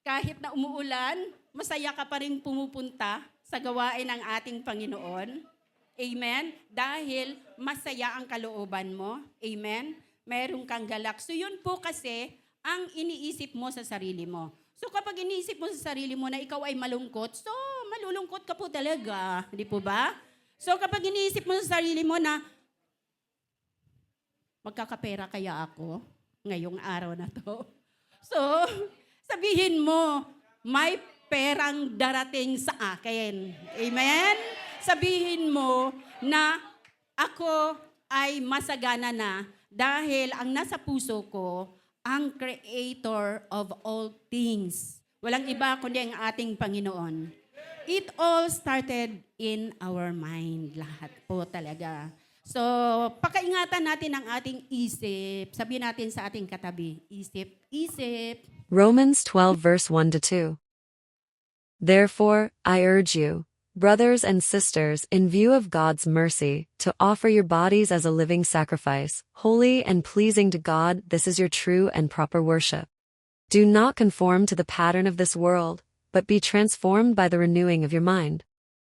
Kahit na umuulan, masaya ka pa rin pumupunta sa gawain ng ating Panginoon. Amen? Dahil masaya ang kalooban mo. Amen? Meron kang galak. So yun po kasi ang iniisip mo sa sarili mo. So kapag iniisip mo sa sarili mo na ikaw ay malungkot, so malulungkot ka po talaga. Di po ba? So kapag iniisip mo sa sarili mo na magkakapera kaya ako ngayong araw na to. So sabihin mo, may perang darating sa akin. Amen? Sabihin mo na ako ay masagana na dahil ang nasa puso ko, ang Creator of all things. Walang iba kundi ang ating Panginoon. It all started in our mind. Lahat po talaga. So, pakaingatan natin ang ating isip. Sabihin natin sa ating katabi, isip, isip. Romans 12 verse 1 to 2. Therefore, I urge you, brothers and sisters, in view of God's mercy, to offer your bodies as a living sacrifice, holy and pleasing to God. This is your true and proper worship. Do not conform to the pattern of this world, but be transformed by the renewing of your mind.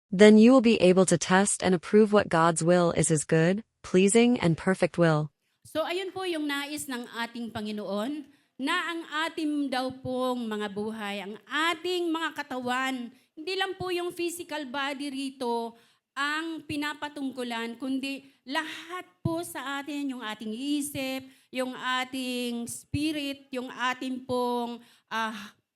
Then you will be able to test and approve what God's will is, his good, pleasing, and perfect will. So, ayun po yung nais ng ating Panginoon, na ang ating daw pong mga buhay, ang ating mga katawan, hindi lang po yung physical body rito ang pinapatungkulan, kundi lahat po sa atin, yung ating isip, yung ating spirit, yung ating pong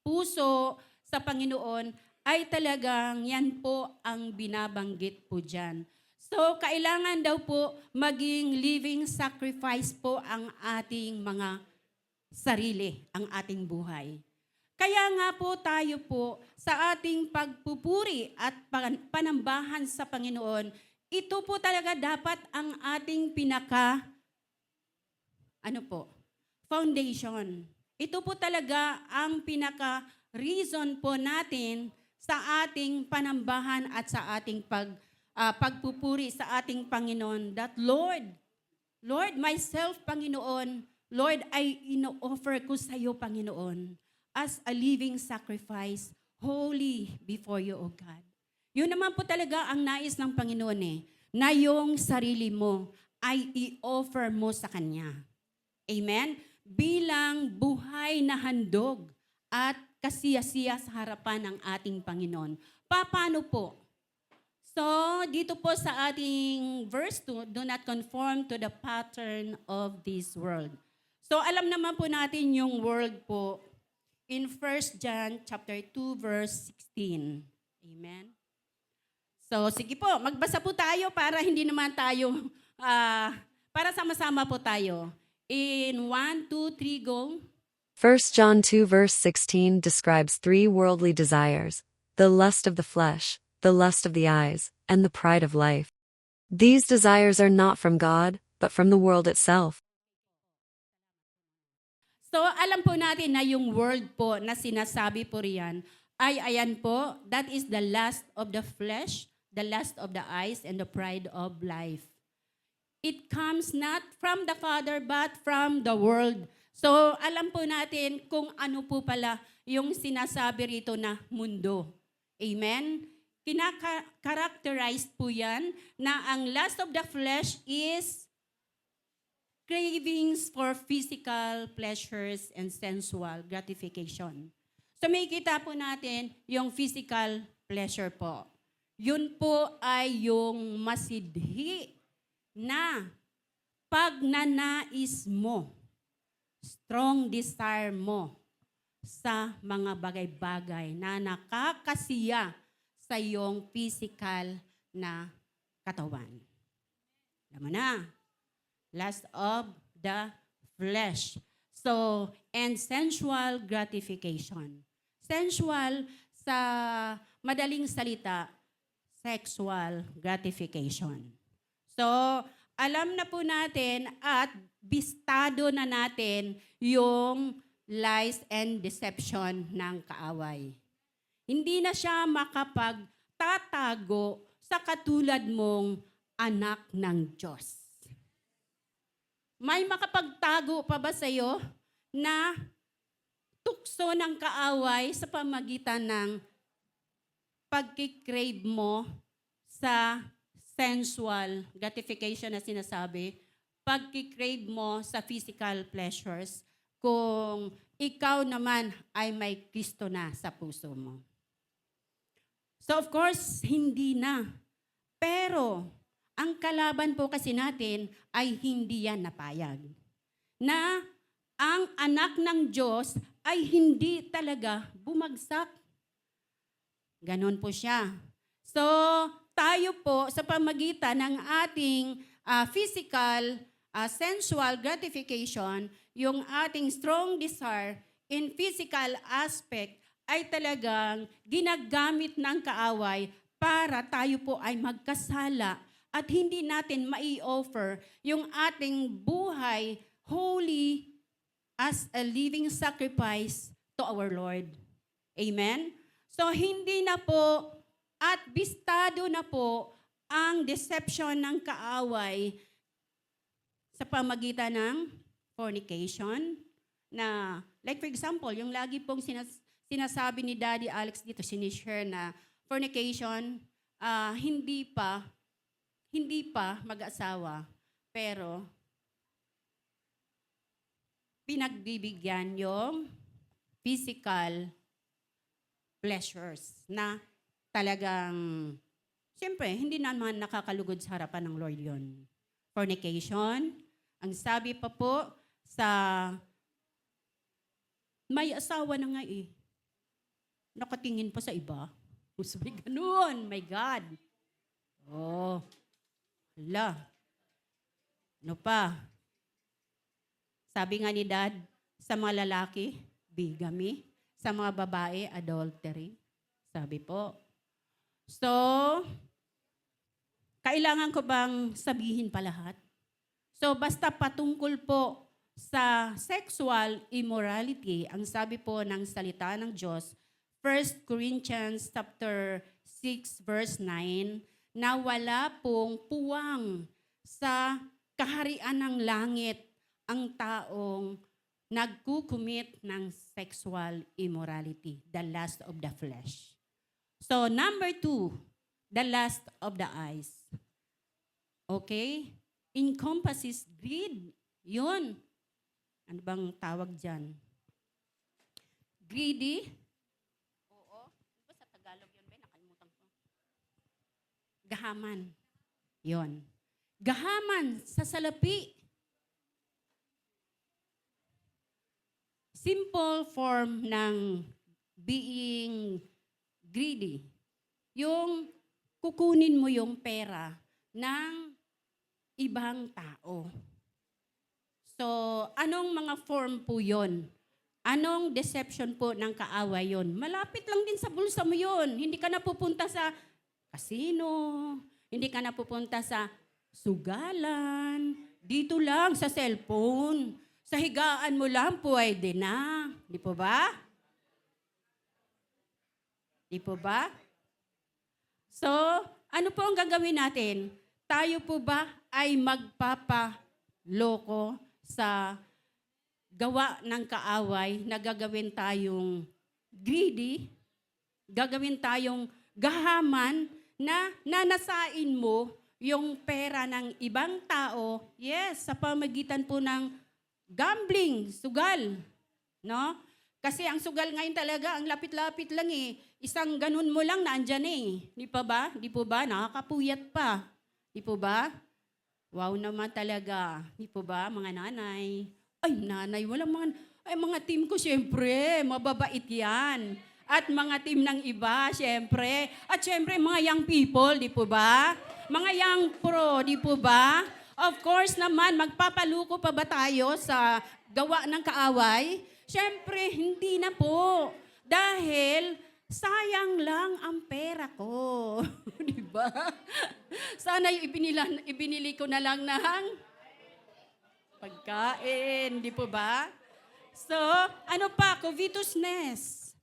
puso sa Panginoon, ay talagang yan po ang binabanggit po dyan. So, kailangan daw po maging living sacrifice po ang ating mga sarili, ang ating buhay. Kaya nga po tayo po sa ating pagpupuri at panambahan sa Panginoon, ito po talaga dapat ang ating foundation. Ito po talaga ang pinaka-reason po natin sa ating panambahan at sa ating pagpupuri sa ating Panginoon. That Lord, myself, Panginoon, Lord, ay ino-offer ko sa iyo, Panginoon, as a living sacrifice, holy before you, O God. Yun naman po talaga ang nais ng Panginoon na yung sarili mo ay i-offer mo sa Kanya. Amen? Bilang buhay na handog at kasiyasiya sa harapan ng ating Panginoon. Paano po? So, dito po sa ating verse 2, do not conform to the pattern of this world. So, alam naman po natin yung world po in 1 John chapter 2 verse 16. Amen. So, sige po, magbasa po tayo para hindi naman tayo para sama-sama po tayo. In 1, 2, 3, go. 1 John 2 verse 16 describes three worldly desires: the lust of the flesh, the lust of the eyes, and the pride of life. These desires are not from God, but from the world itself. So, alam po natin na yung word po na sinasabi po riyan ay ayan po, that is the lust of the flesh, the lust of the eyes, and the pride of life. It comes not from the Father, but from the world. So, alam po natin kung ano po pala yung sinasabi rito na mundo. Amen? Kinaka-characterized po yan na ang lust of the flesh is cravings for physical pleasures and sensual gratification. So may kita po natin yung physical pleasure po. Yun po ay yung masidhi na pagnanais mo, strong desire mo sa mga bagay-bagay na nakakasiya sa iyong physical na katawan. Alam mo na. Lust of the flesh. So, and sensual gratification. Sensual, sa madaling salita, sexual gratification. So, alam na po natin at bistado na natin yung lies and deception ng kaaway. Hindi na siya makapagtatago sa katulad mong anak ng Diyos. May makapagtago pa ba sa iyo na tukso ng kaaway sa pamagitan ng pagkikrave mo sa sensual gratification na sinasabi, pagkikrave mo sa physical pleasures, kung ikaw naman ay may Kristo na sa puso mo? So of course, hindi na. Pero ang kalaban po kasi natin ay hindi yan napayag. Na ang anak ng Diyos ay hindi talaga bumagsak. Ganon po siya. So, tayo po sa pamagitan ng ating physical, sensual gratification, yung ating strong desire in physical aspect ay talagang ginagamit ng kaaway para tayo po ay magkasala at hindi natin mai-offer yung ating buhay holy as a living sacrifice to our Lord. Amen? So hindi na po at bistado na po ang deception ng kaaway sa pamagitan ng fornication na, like for example, yung lagi pong sinasabi ni Daddy Alex dito, sinishare na fornication, hindi pa mag-asawa, pero pinagbibigyan yung physical pleasures na talagang, siyempre, hindi naman nakakalugod sa harapan ng Lord yon. Fornication, ang sabi pa po sa may asawa na nga nakatingin pa sa iba. Sabi, ganun, my God. Oh, hala. Ano pa? Sabi nga ni Dad, sa mga lalaki, bigamy. Sa mga babae, adultery. Sabi po. So, kailangan ko bang sabihin pa lahat? So, basta patungkol po sa sexual immorality, ang sabi po ng salita ng Diyos, 1 Corinthians chapter 6 verse 9, na wala pong puwang sa kaharian ng langit ang taong nagkukumit ng sexual immorality, the lust of the flesh. So, number 2, the lust of the eyes. Okay? Encompasses greed. Yun. Ano bang tawag dyan? Greedy. Oo. Ano ba sa Tagalog yun? Nakalimutan ko. Gahaman. Yun. Gahaman sa salapi. Simple form ng being greedy. Yung kukunin mo yung pera ng ibang tao. So, anong mga form po yon? Anong deception po ng kaaway yon? Malapit lang din sa bulsa mo yon. Hindi ka na pupunta sa casino, hindi ka na pupunta sa sugalan, dito lang sa cellphone. Sa higaan mo lang pwede na. Di po ba? Di po ba? So, ano po ang gagawin natin? Tayo po ba ay magpapaloko sa gawa ng kaaway na gagawin tayong greedy, gagawin tayong gahaman na nanasain mo yung pera ng ibang tao, yes, sa pamagitan po ng gambling, sugal, no? Kasi ang sugal ngayon talaga, ang lapit-lapit lang eh. Isang ganun mo lang naandyan eh. Di pa ba? Di po ba? Nakakapuyat pa. Di po ba? Wow naman talaga. Di po ba, mga nanay? Ay, nanay, walang mga team ko, syempre, mababait yan. At mga team ng iba, syempre. At syempre, mga young people, di po ba? Mga young pro, di po ba? Of course naman, magpapaluko pa ba tayo sa gawa ng kaaway? Syempre, hindi na po. Dahil sayang lang ang pera ko. Di ba? Sana yung ibinili ko na lang ng pagkain. Di po ba? So, ano pa? Covetousness.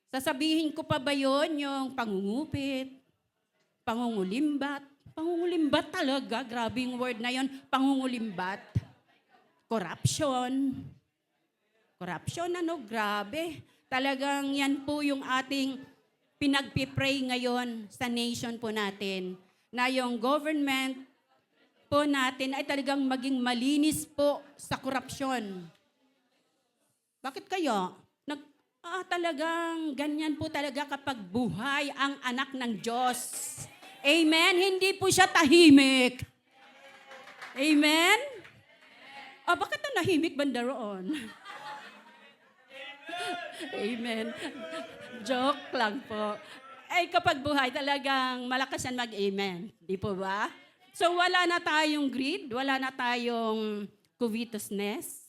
Sasabihin ko pa ba yun? Yung pangungupit, pangungulimbat. Pangungulimbat talaga. Grabe yung word na yun. Pangungulimbat. Corruption. Corruption, grabe. Talagang yan po yung ating pinagpipray ngayon sa nation po natin. Na yung government po natin ay talagang maging malinis po sa korupsyon. Bakit kaya? Talagang ganyan po talaga kapag buhay ang anak ng Diyos. Amen? Hindi po siya tahimik. Amen? Bakit na nahimik banda roon? Amen. Joke lang po. Ay kapag buhay talagang malakas yan mag-amen. Di po ba? So wala na tayong greed, wala na tayong covetousness.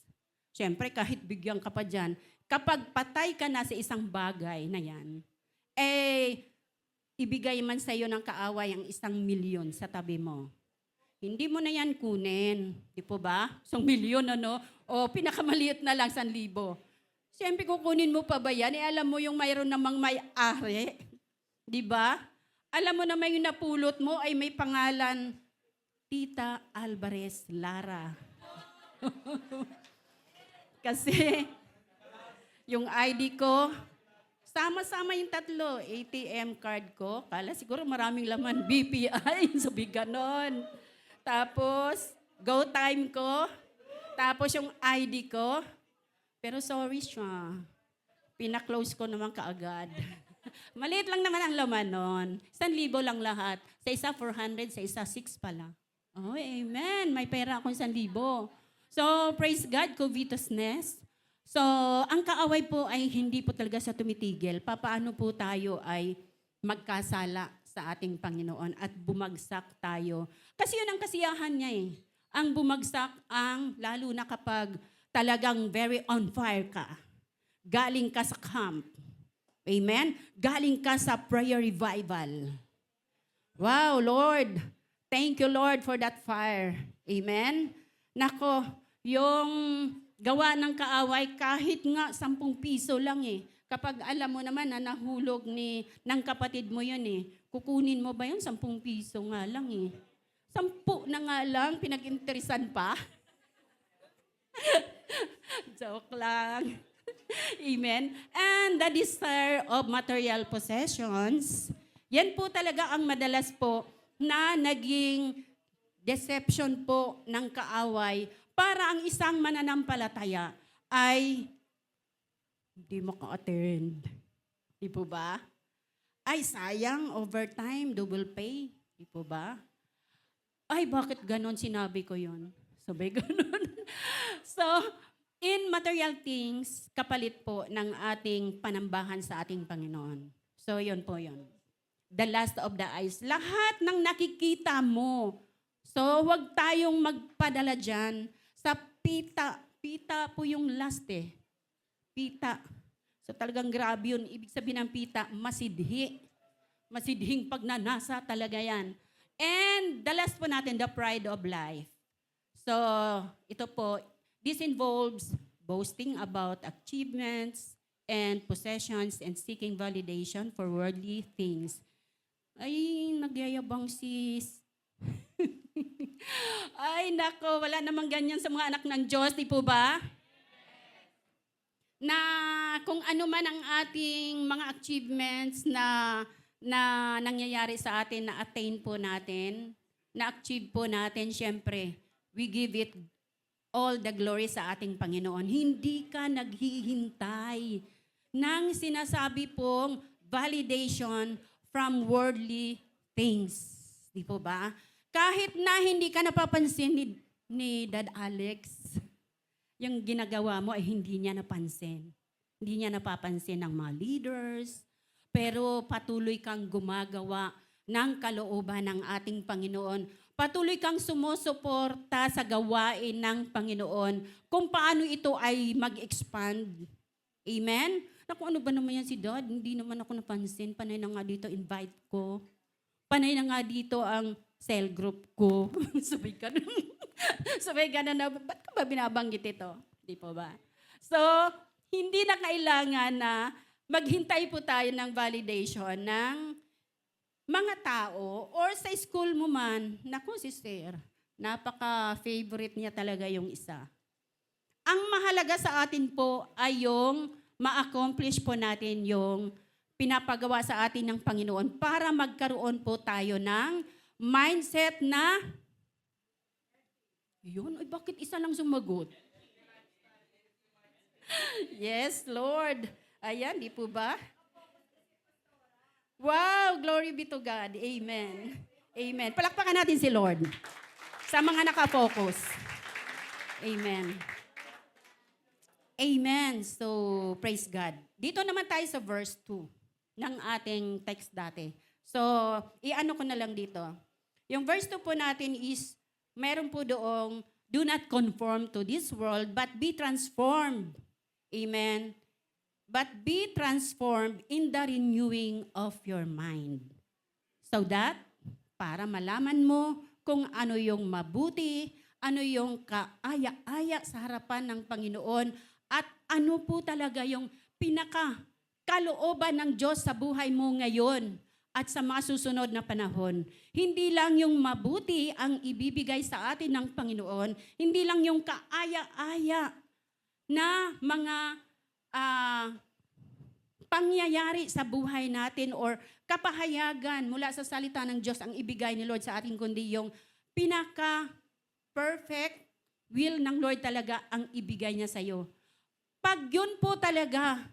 Siyempre kahit bigyan ka pa dyan, kapag patay ka na sa isang bagay na yan, ibigay man sa iyo ng kaaway ang 1,000,000 sa tabi mo. Hindi mo na yan kunin. Di po ba? 1,000,000 O pinakamaliit na lang 1,000. Siyempre, kukunin mo pa ba yan? Alam mo yung mayroon namang may-ari. Di ba? Alam mo naman yung napulot mo ay may pangalan, Tita Alvarez Lara. Kasi, yung ID ko, sama-sama yung tatlo. ATM card ko. Kala siguro maraming laman. BPI. Sabi ganon. Tapos, go time ko. Tapos yung ID ko. Pero sorry siya. Pina-close ko naman kaagad. Maliit lang naman ang laman nun. 1,000 lang lahat. Sa isa 400, sa isa 6 pala. Oh, amen. May pera akong 1,000. So, praise God, covetousness. So, ang kaaway po ay hindi po talaga sa tumitigil. Papaano po tayo ay magkasala sa ating Panginoon at bumagsak tayo. Kasi yun ang kasiyahan niya eh. Ang bumagsak lalo na kapag talagang very on fire ka. Galing ka sa camp. Amen? Galing ka sa prayer revival. Wow, Lord. Thank you, Lord, for that fire. Amen? Nako, yung gawa ng kaaway, kahit nga 10 piso lang eh. Kapag alam mo naman na nahulog ng kapatid mo yun eh, kukunin mo ba yun? 10 piso nga lang eh. 10 na nga lang, pinag-interesan pa. Joke lang. Amen. And the desire of material possessions, yan po talaga ang madalas po na naging deception po ng kaaway para ang isang mananampalataya ay hindi maka-attend. Di po ba? Ay, sayang, overtime, double pay. Di po ba? Ay, bakit ganon sinabi ko yon? Sabay ganon. So, in material things, kapalit po ng ating panambahan sa ating Panginoon. So, yon po yon. The lust of the eyes. Lahat ng nakikita mo So, huwag tayong magpadala dyan sa pita. Pita po yung last eh. Pita. So, talagang grabe yun. Ibig sabihin ng pita, masidhi. Masidhing pagnanasa talaga yan. And the last po natin, the pride of life. So, ito po, this involves boasting about achievements and possessions and seeking validation for worldly things. Ay, nagyayabang sis. Ay, nako, wala namang ganyan sa mga anak ng Diyos, di po ba? Na kung ano man ang ating mga achievements na nangyayari sa atin, na attain po natin, na achieve po natin, syempre, we give it all the glory sa ating Panginoon. Hindi ka naghihintay ng sinasabi pong validation from worldly things. Di po ba? Kahit na hindi ka napapansin ni Dad Alex, yung ginagawa mo ay hindi niya napansin. Hindi niya napapansin ng mga leaders, pero patuloy kang gumagawa ng kalooban ng ating Panginoon. Patuloy kang sumusuporta sa gawain ng Panginoon kung paano ito ay mag-expand. Amen? Naku, ano ba naman yan si Dad? Hindi naman ako napansin. Panay na nga dito, invite ko. Panay na nga dito ang cell group ko. Sabay ka na. Sabay ka na, ba't ka ba binabanggit ito? Di po ba? So, hindi na kailangan na maghintay po tayo ng validation ng mga tao or sa school mo man. Naku, sister, napaka-favorite niya talaga yung isa. Ang mahalaga sa atin po ay yung ma-accomplish po natin yung pinapagawa sa atin ng Panginoon para magkaroon po tayo ng mindset na, yun, ay bakit isa lang sumagot? Yes, Lord. Ayan, di po ba? Wow, glory be to God. Amen. Amen. Palakpakan natin si Lord sa mga nakafocus. Amen. Amen. So, praise God. Dito naman tayo sa verse 2 ng ating text dati. So, iano ko na lang dito. Yung verse 2 po natin is, meron po doong, do not conform to this world, but be transformed. Amen. But be transformed in the renewing of your mind. So that, para malaman mo kung ano yung mabuti, ano yung kaaya-aya sa harapan ng Panginoon, at ano po talaga yung pinaka-kalooban ng Diyos sa buhay mo ngayon at sa mga susunod na panahon. Hindi lang yung mabuti ang ibibigay sa atin ng Panginoon, hindi lang yung kaaya-aya na mga pangyayari sa buhay natin or kapahayagan mula sa salita ng Diyos ang ibigay ni Lord sa atin, kundi yung pinaka-perfect will ng Lord talaga ang ibigay niya sa iyo. Pag yun po talaga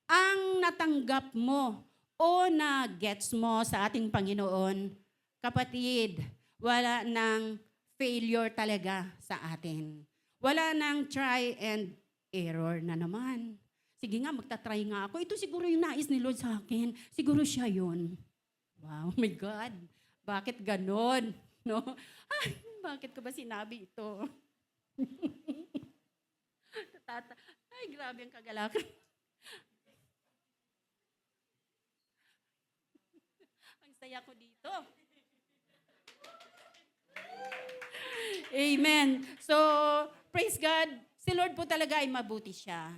ang natanggap mo o na-gets mo sa ating Panginoon, kapatid, wala nang failure talaga sa atin. Wala nang try and error na naman. Sige nga, magta-try nga ako. Ito siguro yung nais ni Lord sa akin. Siguro siya yun. Wow, my God. Bakit ganon? No? Ay, bakit ko ba sinabi ito? Ay, grabe ang kagalakan. Ang saya ko dito. Amen. So, praise God. Si Lord po talaga ay mabuti siya.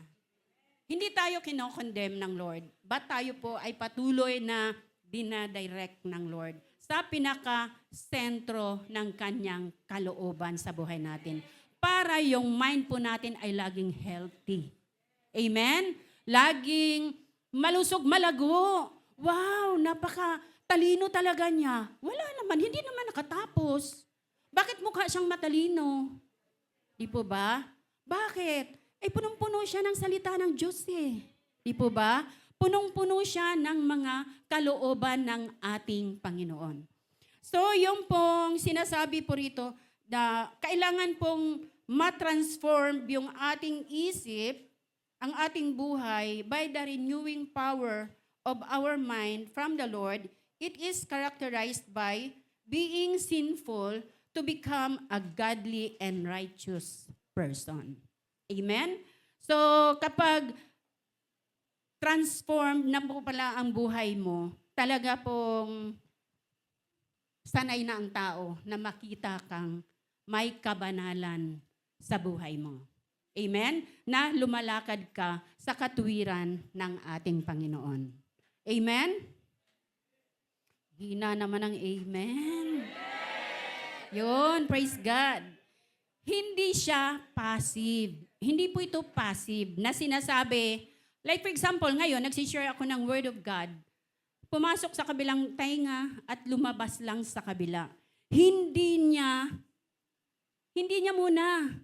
Hindi tayo kinokondemn ng Lord, but tayo po ay patuloy na dinadirect ng Lord sa pinaka-sentro ng kanyang kalooban sa buhay natin. Para yung mind po natin ay laging healthy. Amen? Laging malusog, malago. Wow, napaka-talino talaga niya. Wala naman, hindi naman nakatapos. Bakit mukha siyang matalino? Di po ba? Bakit? Ay punong-puno siya ng salita ng Diyos eh. Di po ba? Punong-puno siya ng mga kalooban ng ating Panginoon. So, yung pong sinasabi po rito, na kailangan pong matransform yung ating isip, ang ating buhay, by the renewing power of our mind from the Lord. It is characterized by being sinful to become a godly and righteous person. Amen? So, kapag transformed na po pala ang buhay mo, talaga pong sanay na ang tao na makita kang may kabanalan sa buhay mo. Amen? Na lumalakad ka sa katuwiran ng ating Panginoon. Amen? Hina naman ang amen. Yun, praise God. Hindi siya passive. Hindi po ito passive na sinasabi, like for example, ngayon, nagsishare ako ng Word of God, pumasok sa kabilang tainga at lumabas lang sa kabila. Hindi niya muna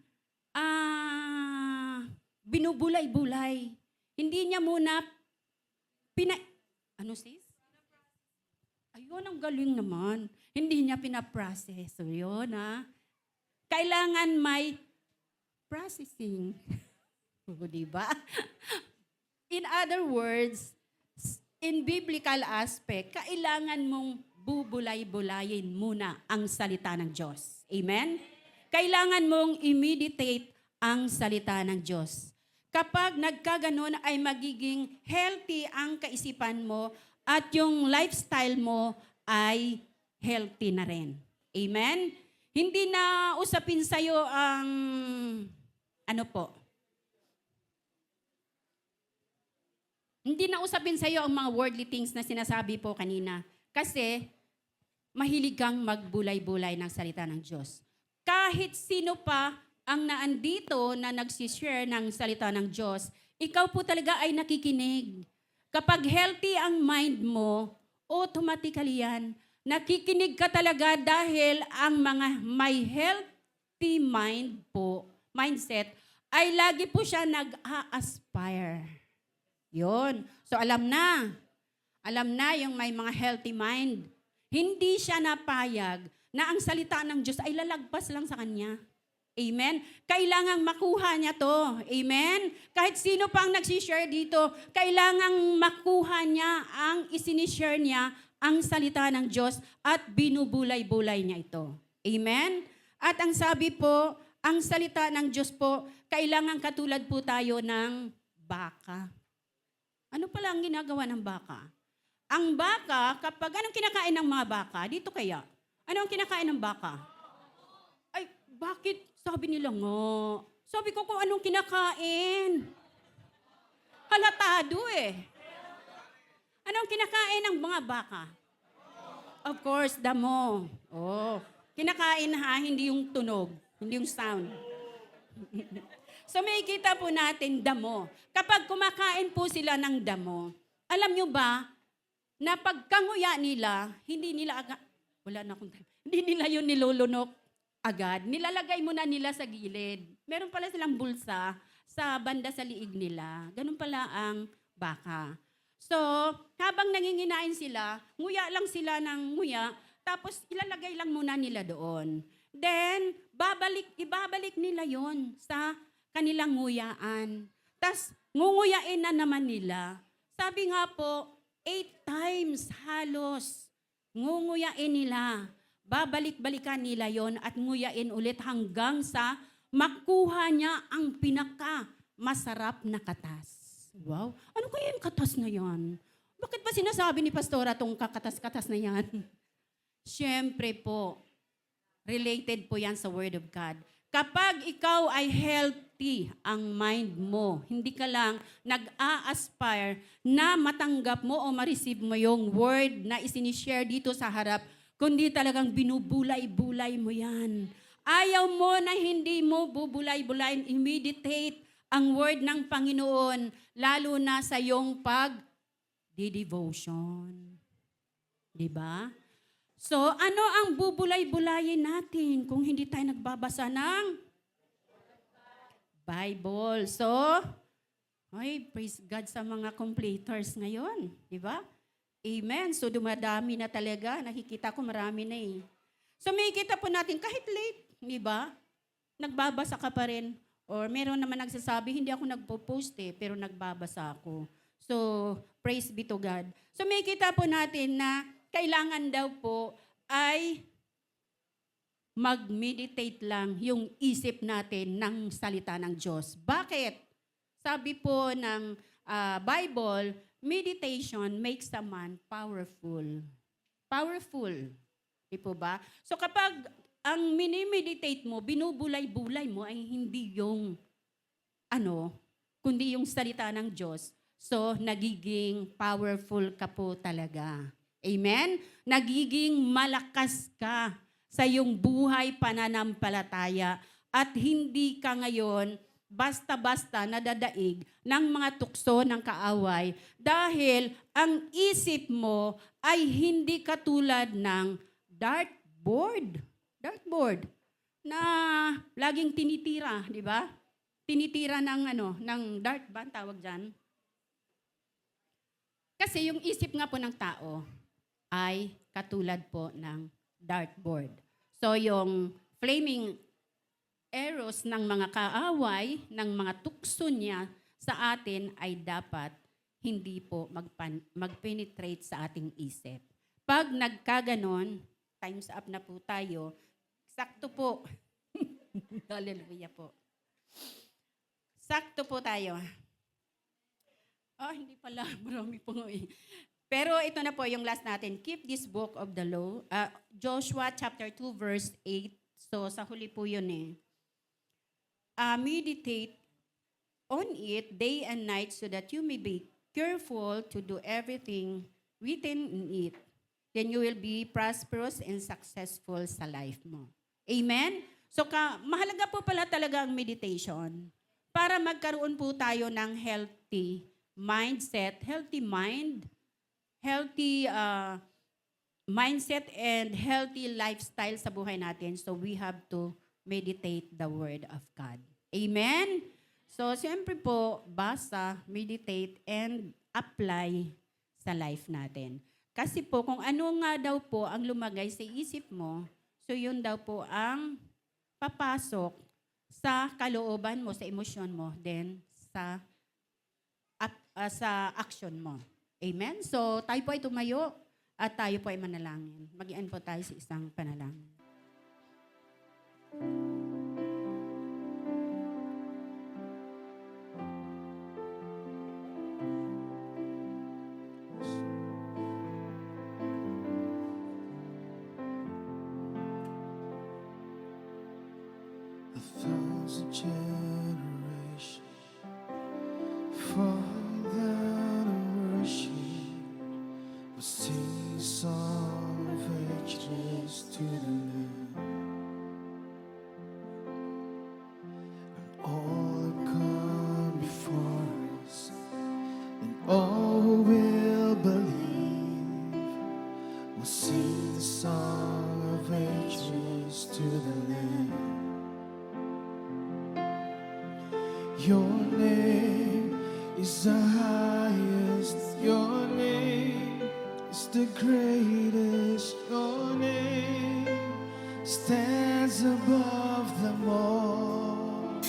binubulay-bulay. Hindi niya muna ano sis? Ayun, ang galing naman. Hindi niya pinaprocess. So yun kailangan may processing. O, diba? In other words, in biblical aspect, kailangan mong bubulay-bulayin muna ang salita ng Diyos. Amen? Kailangan mong i-meditate ang salita ng Diyos. Kapag nagkaganon ay magiging healthy ang kaisipan mo at yung lifestyle mo ay healthy na rin. Amen? Hindi na usapin sa'yo ang hindi na usapin sa'yo ang mga worldly things na sinasabi po kanina. Kasi mahilig kang magbulay-bulay ng salita ng Diyos. Kahit sino pa ang naandito na nagsishare ng salita ng Diyos, ikaw po talaga ay nakikinig. Kapag healthy ang mind mo, automatically yan, nakikinig ka talaga dahil ang mga may healthy mindset, ay lagi po siya nag-a-aspire. Yun. So alam na yung may mga healthy mind. Hindi siya napayag na ang salita ng Diyos ay lalagpas lang sa kanya. Amen? Kailangang makuha niya to. Amen? Kahit sino pang nagsishare dito, kailangang makuha niya ang isinishare niya ang salita ng Diyos at binubulay-bulay niya ito. Amen? At ang sabi po, ang salita ng Diyos po, kailangan katulad po tayo ng baka. Ano pala ang ginagawa ng baka? Ang baka, anong kinakain ng mga baka? Dito kaya? Ano ang kinakain ng baka? Ay, bakit? Sabi nila nga. Sabi ko kung anong kinakain. Halatado eh. Anong kinakain ng mga baka? Of course, damo. Oh, kinakain hindi yung tunog, hindi yung sound. So may kita po natin damo. Kapag kumakain po sila ng damo, alam nyo ba, na pagkanguya nila, hindi nila yun nilulunok agad. Nilalagay muna nila sa gilid. Meron pala silang bulsa sa banda sa liig nila. Ganun pala ang baka. So, habang nanginginain sila, nguya lang sila ng nguya, tapos ilalagay lang muna nila doon. Then, ibabalik nila yon sa kanilang nguyaan. Tapos, ngunguyain na naman nila. Sabi nga po, 8 times halos. Ngunguyain nila. Babalik-balikan nila yon at nguyain ulit hanggang sa makuha niya ang pinaka-masarap na katas. Wow, ano kaya yung katas na yan? Bakit ba sinasabi ni Pastora tong kakatas-katas na yan? Siyempre po, related po yan sa Word of God. Kapag ikaw ay healthy ang mind mo, hindi ka lang nag-a-aspire na matanggap mo o ma-receive mo yung word na isinishare dito sa harap, kundi talagang binubulay-bulay mo yan. Ayaw mo na hindi mo bubulay-bulay, i-meditate ang word ng Panginoon, lalo na sa iyong pag-devotion. Diba? So, ano ang bubulay-bulayin natin kung hindi tayo nagbabasa ng Bible? So, praise God sa mga completers ngayon. Diba? Amen. So, dumadami na talaga. Nakikita ko marami na eh. So, may kita po natin kahit late. Diba? Nagbabasa ka pa rin. Or meron naman nagsasabi, hindi ako nagpo-post pero nagbabasa ako. So, praise be to God. So, may kita po natin na kailangan daw po ay mag-meditate lang yung isip natin ng salita ng Diyos. Bakit? Sabi po ng Bible, meditation makes a man powerful. Powerful. Di po ba? So kapag ang minimeditate mo, binubulay-bulay mo ay hindi yung kundi yung salita ng Diyos. So, nagiging powerful ka po talaga. Amen? Nagiging malakas ka sa iyong buhay pananampalataya at hindi ka ngayon basta-basta nadadaig ng mga tukso ng kaaway dahil ang isip mo ay hindi katulad ng dartboard. Dartboard na laging tinitira, di ba? Tinitira ng dart ba ang tawag dyan? Kasi yung isip nga po ng tao ay katulad po ng dartboard. So yung flaming arrows ng mga kaaway, ng mga tukso niya sa atin ay dapat hindi po mag-penetrate sa ating isip. Pag nagkaganon, time's up na po tayo, sakto po. Hallelujah po. Sakto po tayo. Hindi pala. Marami po eh. Pero ito na po yung last natin. Keep this book of the law. Joshua chapter 2 verse 8. So sa huli po yun eh. Meditate on it day and night so that you may be careful to do everything written in it. Then you will be prosperous and successful sa life mo. Amen? So mahalaga po pala talaga ang meditation para magkaroon po tayo ng healthy mindset, healthy mind, healthy mindset and healthy lifestyle sa buhay natin. So we have to meditate the Word of God. Amen? So siyempre po, basa, meditate, and apply sa life natin. Kasi po, kung ano nga daw po ang lumagay sa isip mo, so yun daw po ang papasok sa kalooban mo, sa emosyon mo, then sa action mo. Amen? So, tayo po ay tumayo at tayo po ay manalangin. Mag-ian po tayo sa isang panalangin. A thousand generations fall down and worship, will sing a song of ages to the Lamb. And all who come before us, and all who will believe, will sing the song of ages to the Lamb. Your name is the highest, your name is the greatest, your name stands above them all.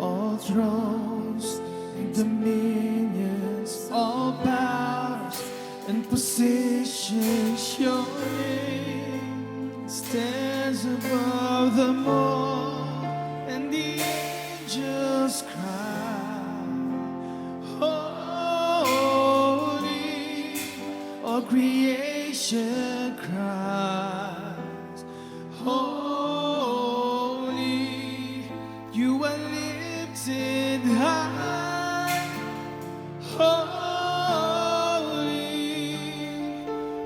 All thrones and dominions, all powers and positions, your name stands above them all. And the angels cry, holy, all creation cries, holy, you are lifted high, holy,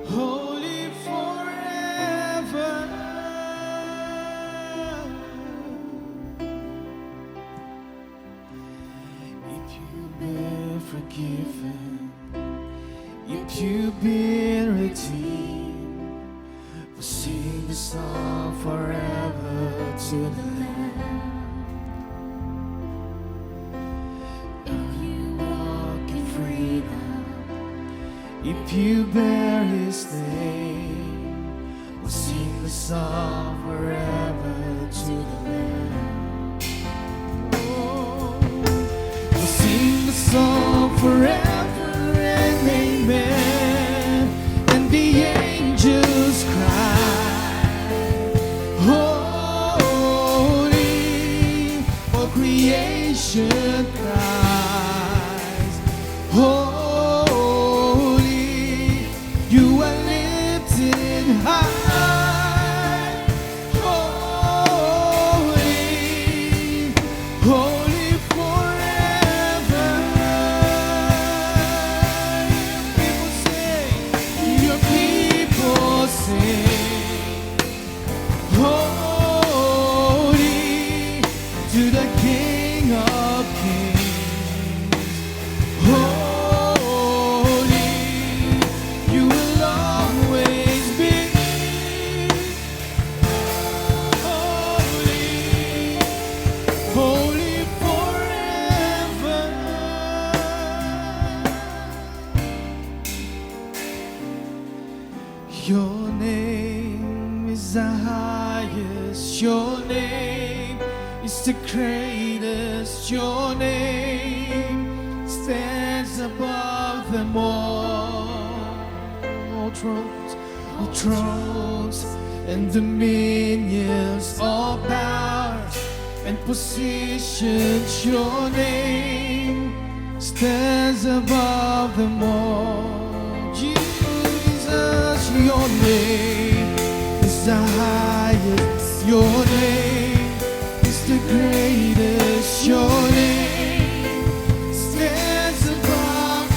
holy forever. If you've been forgiven, if you've been redeemed, we'll sing the song forever to the Lamb. If you walk in freedom, if you bear His name, we'll sing the song forever to the Lamb. We'll sing the song forever and amen. And the angels cry, all creation cries, holy, you are lifted high, holy, holy forever. Your people sing, holy to the King of Kings. Holy, you will always be. Holy, holy forever. Your name is the highest, your name is the greatest, your name stands above them all. All thrones and dominions, all powers and positions, your name stands above them all. Jesus, your name is the highest, your name is the greatest, your name stands above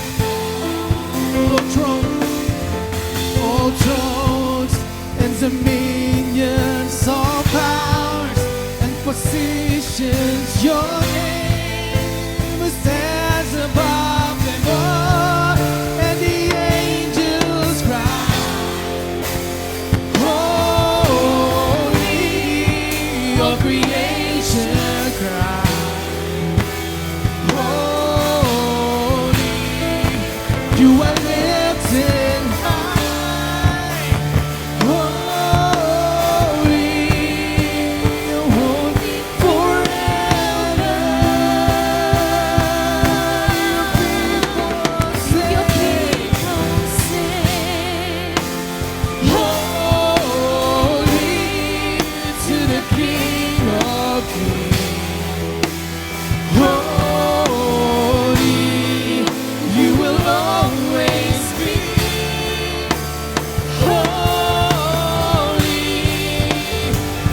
all thrones and dominions, all powers and positions, your name stands above them all. And the angels cry, holy, all creation cry, holy, you are lifted high, holy, holy forever. Your people sing, holy to the King of Kings. Holy, you will always be. Holy,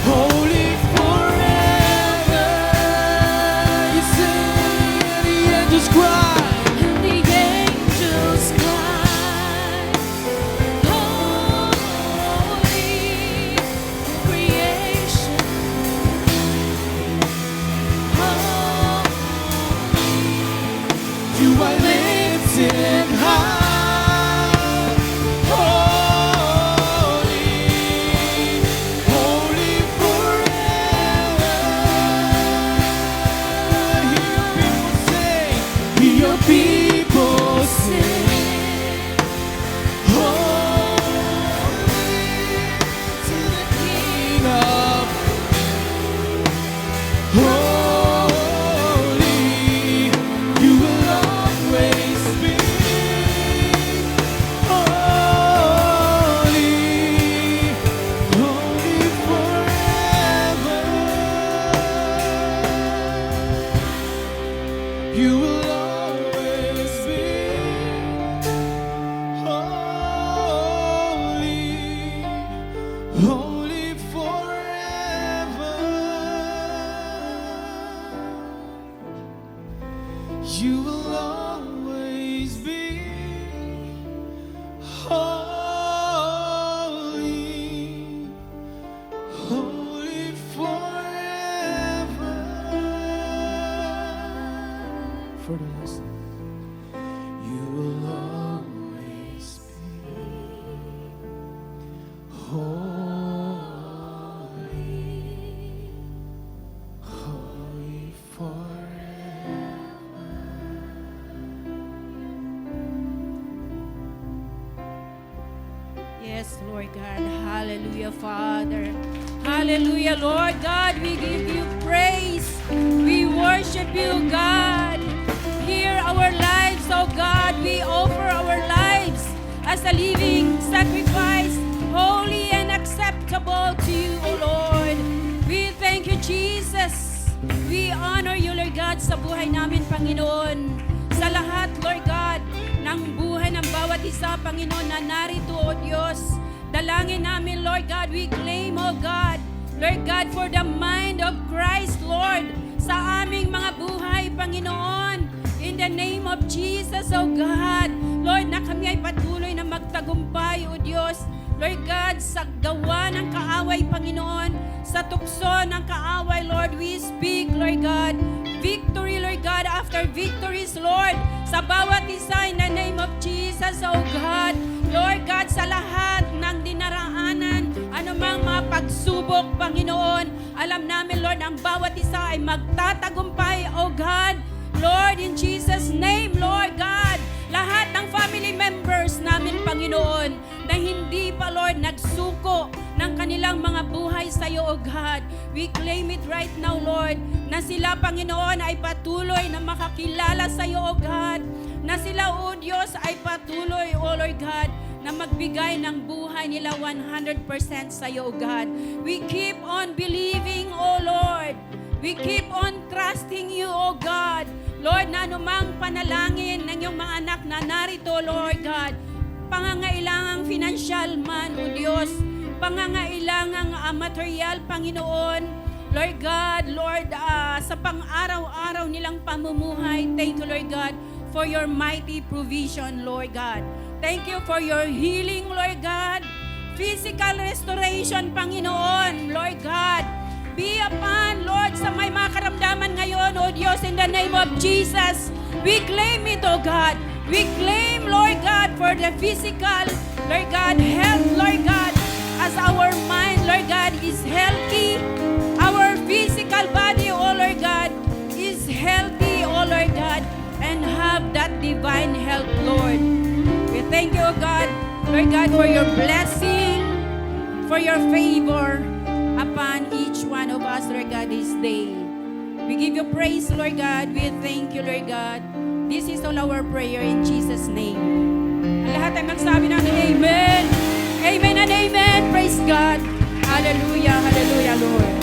holy forever. You sing and the angels cry. And the angels cry, holy, creation, holy, You are lifted high, holy, holy forever. Hear your people sing, holy to the King of holy, you will always be. Holy, holy forever. You will always be. Holy, holy forever. You will always be holy, holy forever. For the last time, you will always be holy, holy forever. Yes, Lord God. Hallelujah, Father. Hallelujah, Lord God. We give you praise. We worship you, God. Hear our lives, oh God. We offer our lives as a living sacrifice, holy and acceptable to you, O Lord. We thank you, Jesus. We We honor you, Lord God, sa buhay namin, Panginoon. Sa lahat, Lord God, ng buhay ng bawat isa, Panginoon, na narito, O Diyos. Dalangin namin, Lord God, we claim, O God, Lord God, for the mind of Christ, Lord, sa aming mga buhay, Panginoon. In the name of Jesus, O God, Lord, na kami ay patuloy na magtagumpay, O Diyos, Lord God, sa gawa ng kaaway, Panginoon, sa tukso ng kaaway, Lord, we speak, Lord God, victory, Lord God, after victories, Lord, sa bawat isa in the name of Jesus, O God, Lord God, sa lahat ng dinaraanan, anumang mga pagsubok, Panginoon, alam namin, Lord, ang bawat isa ay magtatagumpay, O God, Lord, in Jesus' name, Lord God, lahat ng family members namin, Panginoon, na hindi pa, Lord, nagsuko ng kanilang mga buhay sa iyo, O God. We claim it right now, Lord, na sila, Panginoon, ay patuloy na makakilala sa iyo, O God. Na sila, O Diyos, ay patuloy, O Lord God, na magbigay ng buhay nila 100% sa iyo, O God. We keep on believing, O Lord. We keep on trusting you, O God. Lord, na anumang panalangin ng iyong mga anak na narito, Lord God, pangangailangang financial man, O Diyos, pangangailangang material, Panginoon, Lord God, Lord, sa pang-araw-araw nilang pamumuhay, thank you, Lord God, for your mighty provision, Lord God. Thank you for your healing, Lord God, physical restoration, Panginoon, Lord God, be upon, Lord, sa may mga karamdaman ngayon, O Diyos, in the name of Jesus. We claim it, O God. We claim, Lord God, for the physical, Lord God, health, Lord God, as our mind, Lord God, is healthy. Our physical body, O Lord God, is healthy, O Lord God, and have that divine health, Lord. We thank you, O God, Lord God, for your blessing, for your favor upon each one of us, Lord God, this day. We give you praise, Lord God. We thank you, Lord God. This is all our prayer in Jesus' name. Ang lahat ay magsabi ng Amen. Amen and Amen. Praise God. Hallelujah, hallelujah, Lord.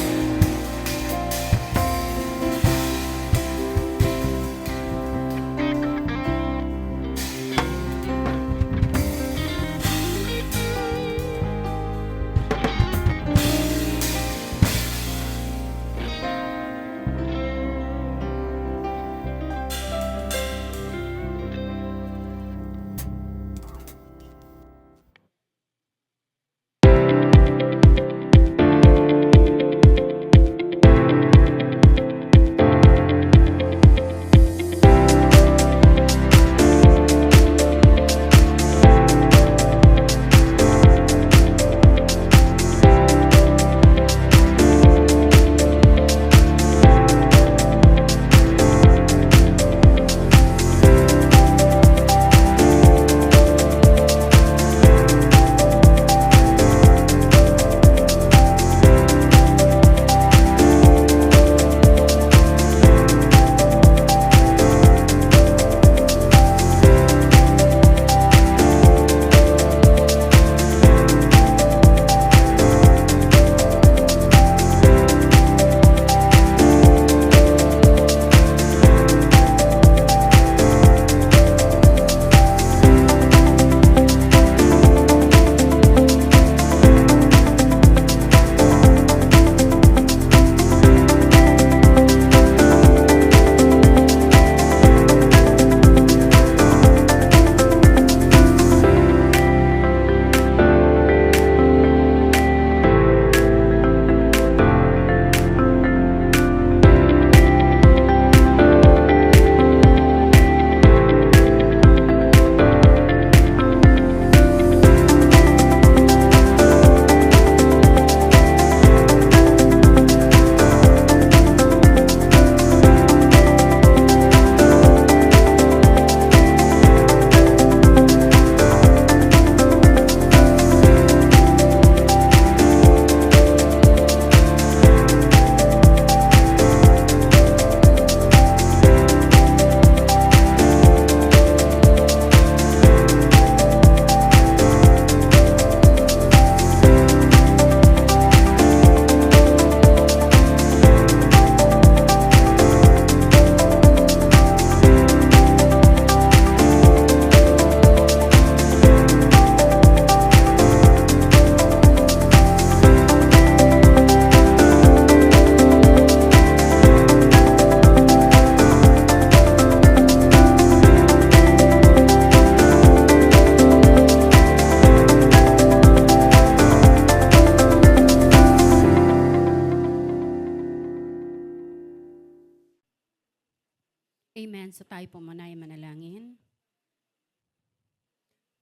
Amen. So tayo po muna ay manalangin.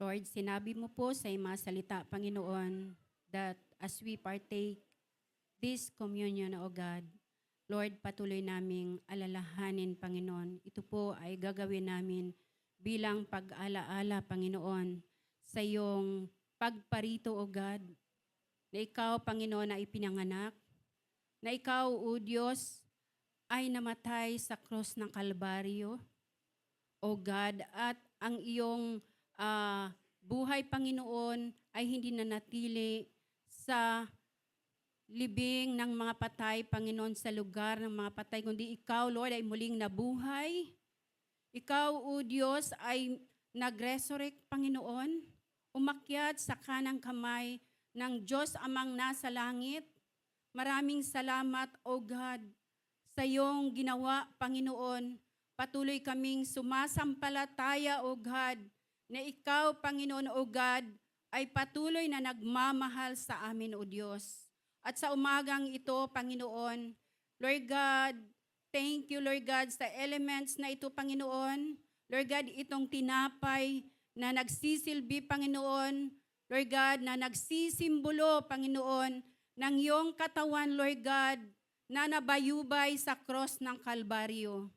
Lord, sinabi mo po sa iyong mga salita, Panginoon, that as we partake this communion, O God, Lord, patuloy naming alalahanin, Panginoon. Ito po ay gagawin namin bilang pag-alaala, Panginoon, sa iyong pagparito, O God, na ikaw, Panginoon, na ipinanganak, na ikaw, O Diyos, ay namatay sa cross ng Kalbaryo, O God, at ang iyong buhay, Panginoon, ay hindi nanatili sa libing ng mga patay, Panginoon, sa lugar ng mga patay, kundi ikaw, Lord, ay muling nabuhay. Ikaw, O Diyos, ay nag-resurrect, Panginoon, umakyat sa kanang kamay ng Diyos amang nasa langit. Maraming salamat, O God, sa iyong ginawa, Panginoon. Patuloy kaming sumasampalataya, O God, na ikaw, Panginoon, O God, ay patuloy na nagmamahal sa amin, O Diyos. At sa umagang ito, Panginoon, Lord God, thank you, Lord God, sa elements na ito, Panginoon. Lord God, itong tinapay na nagsisilbi, Panginoon. Lord God, na nagsisimbolo, Panginoon, ng iyong katawan, Lord God, na nabayubay sa cross ng Kalbaryo.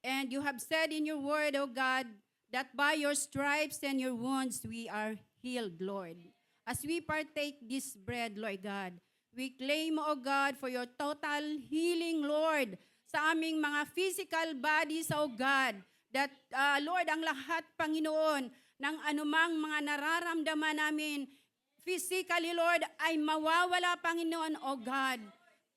And you have said in your word, O God, that by your stripes and your wounds we are healed, Lord. As we partake this bread, Lord God, we claim, O God, for your total healing, Lord, sa aming mga physical bodies, O God, that, Lord, ang lahat, Panginoon, ng anumang mga nararamdaman namin, physically, Lord, ay mawawala, Panginoon, O God.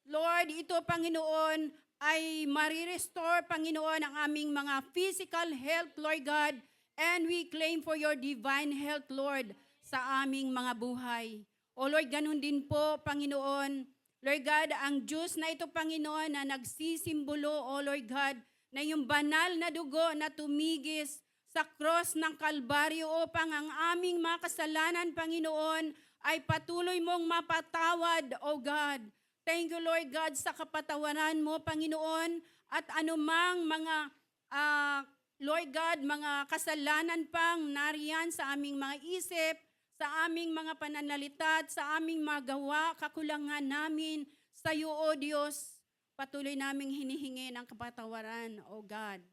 Lord, ito, Panginoon, ay marirestore, Panginoon, ang aming mga physical health, Lord God, and we claim for your divine health, Lord, sa aming mga buhay. O Lord, ganun din po, Panginoon, Lord God, ang Diyos na ito, Panginoon, na nagsisimbolo, O Lord God, na yung banal na dugo na tumigis sa cross ng Kalbaryo upang ang aming mga kasalanan, Panginoon, ay patuloy mong mapatawad, O God. Thank you, Lord God, sa kapatawaran mo, Panginoon, at anumang mga, Lord God, mga kasalanan pang nariyan sa aming mga isip, sa aming mga pananalita, at sa aming mga gawa, kakulangan namin sa iyo, O Diyos. Patuloy naming hinihingi ng kapatawaran, O God.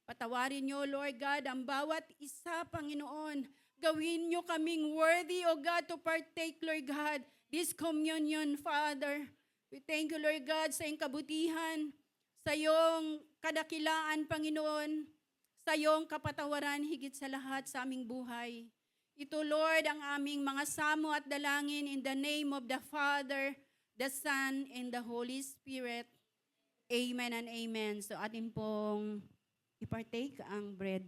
Patawarin niyo, Lord God, ang bawat isa, Panginoon. Gawin niyo kaming worthy, O God, to partake, Lord God, this communion, Father. We thank you, Lord God, sa iyong kabutihan, sa iyong kadakilaan, Panginoon, sa iyong kapatawaran higit sa lahat sa aming buhay. Ito, Lord, ang aming mga samo at dalangin in the name of the Father, the Son, and the Holy Spirit. Amen and amen. So atin pong i-partake ang bread.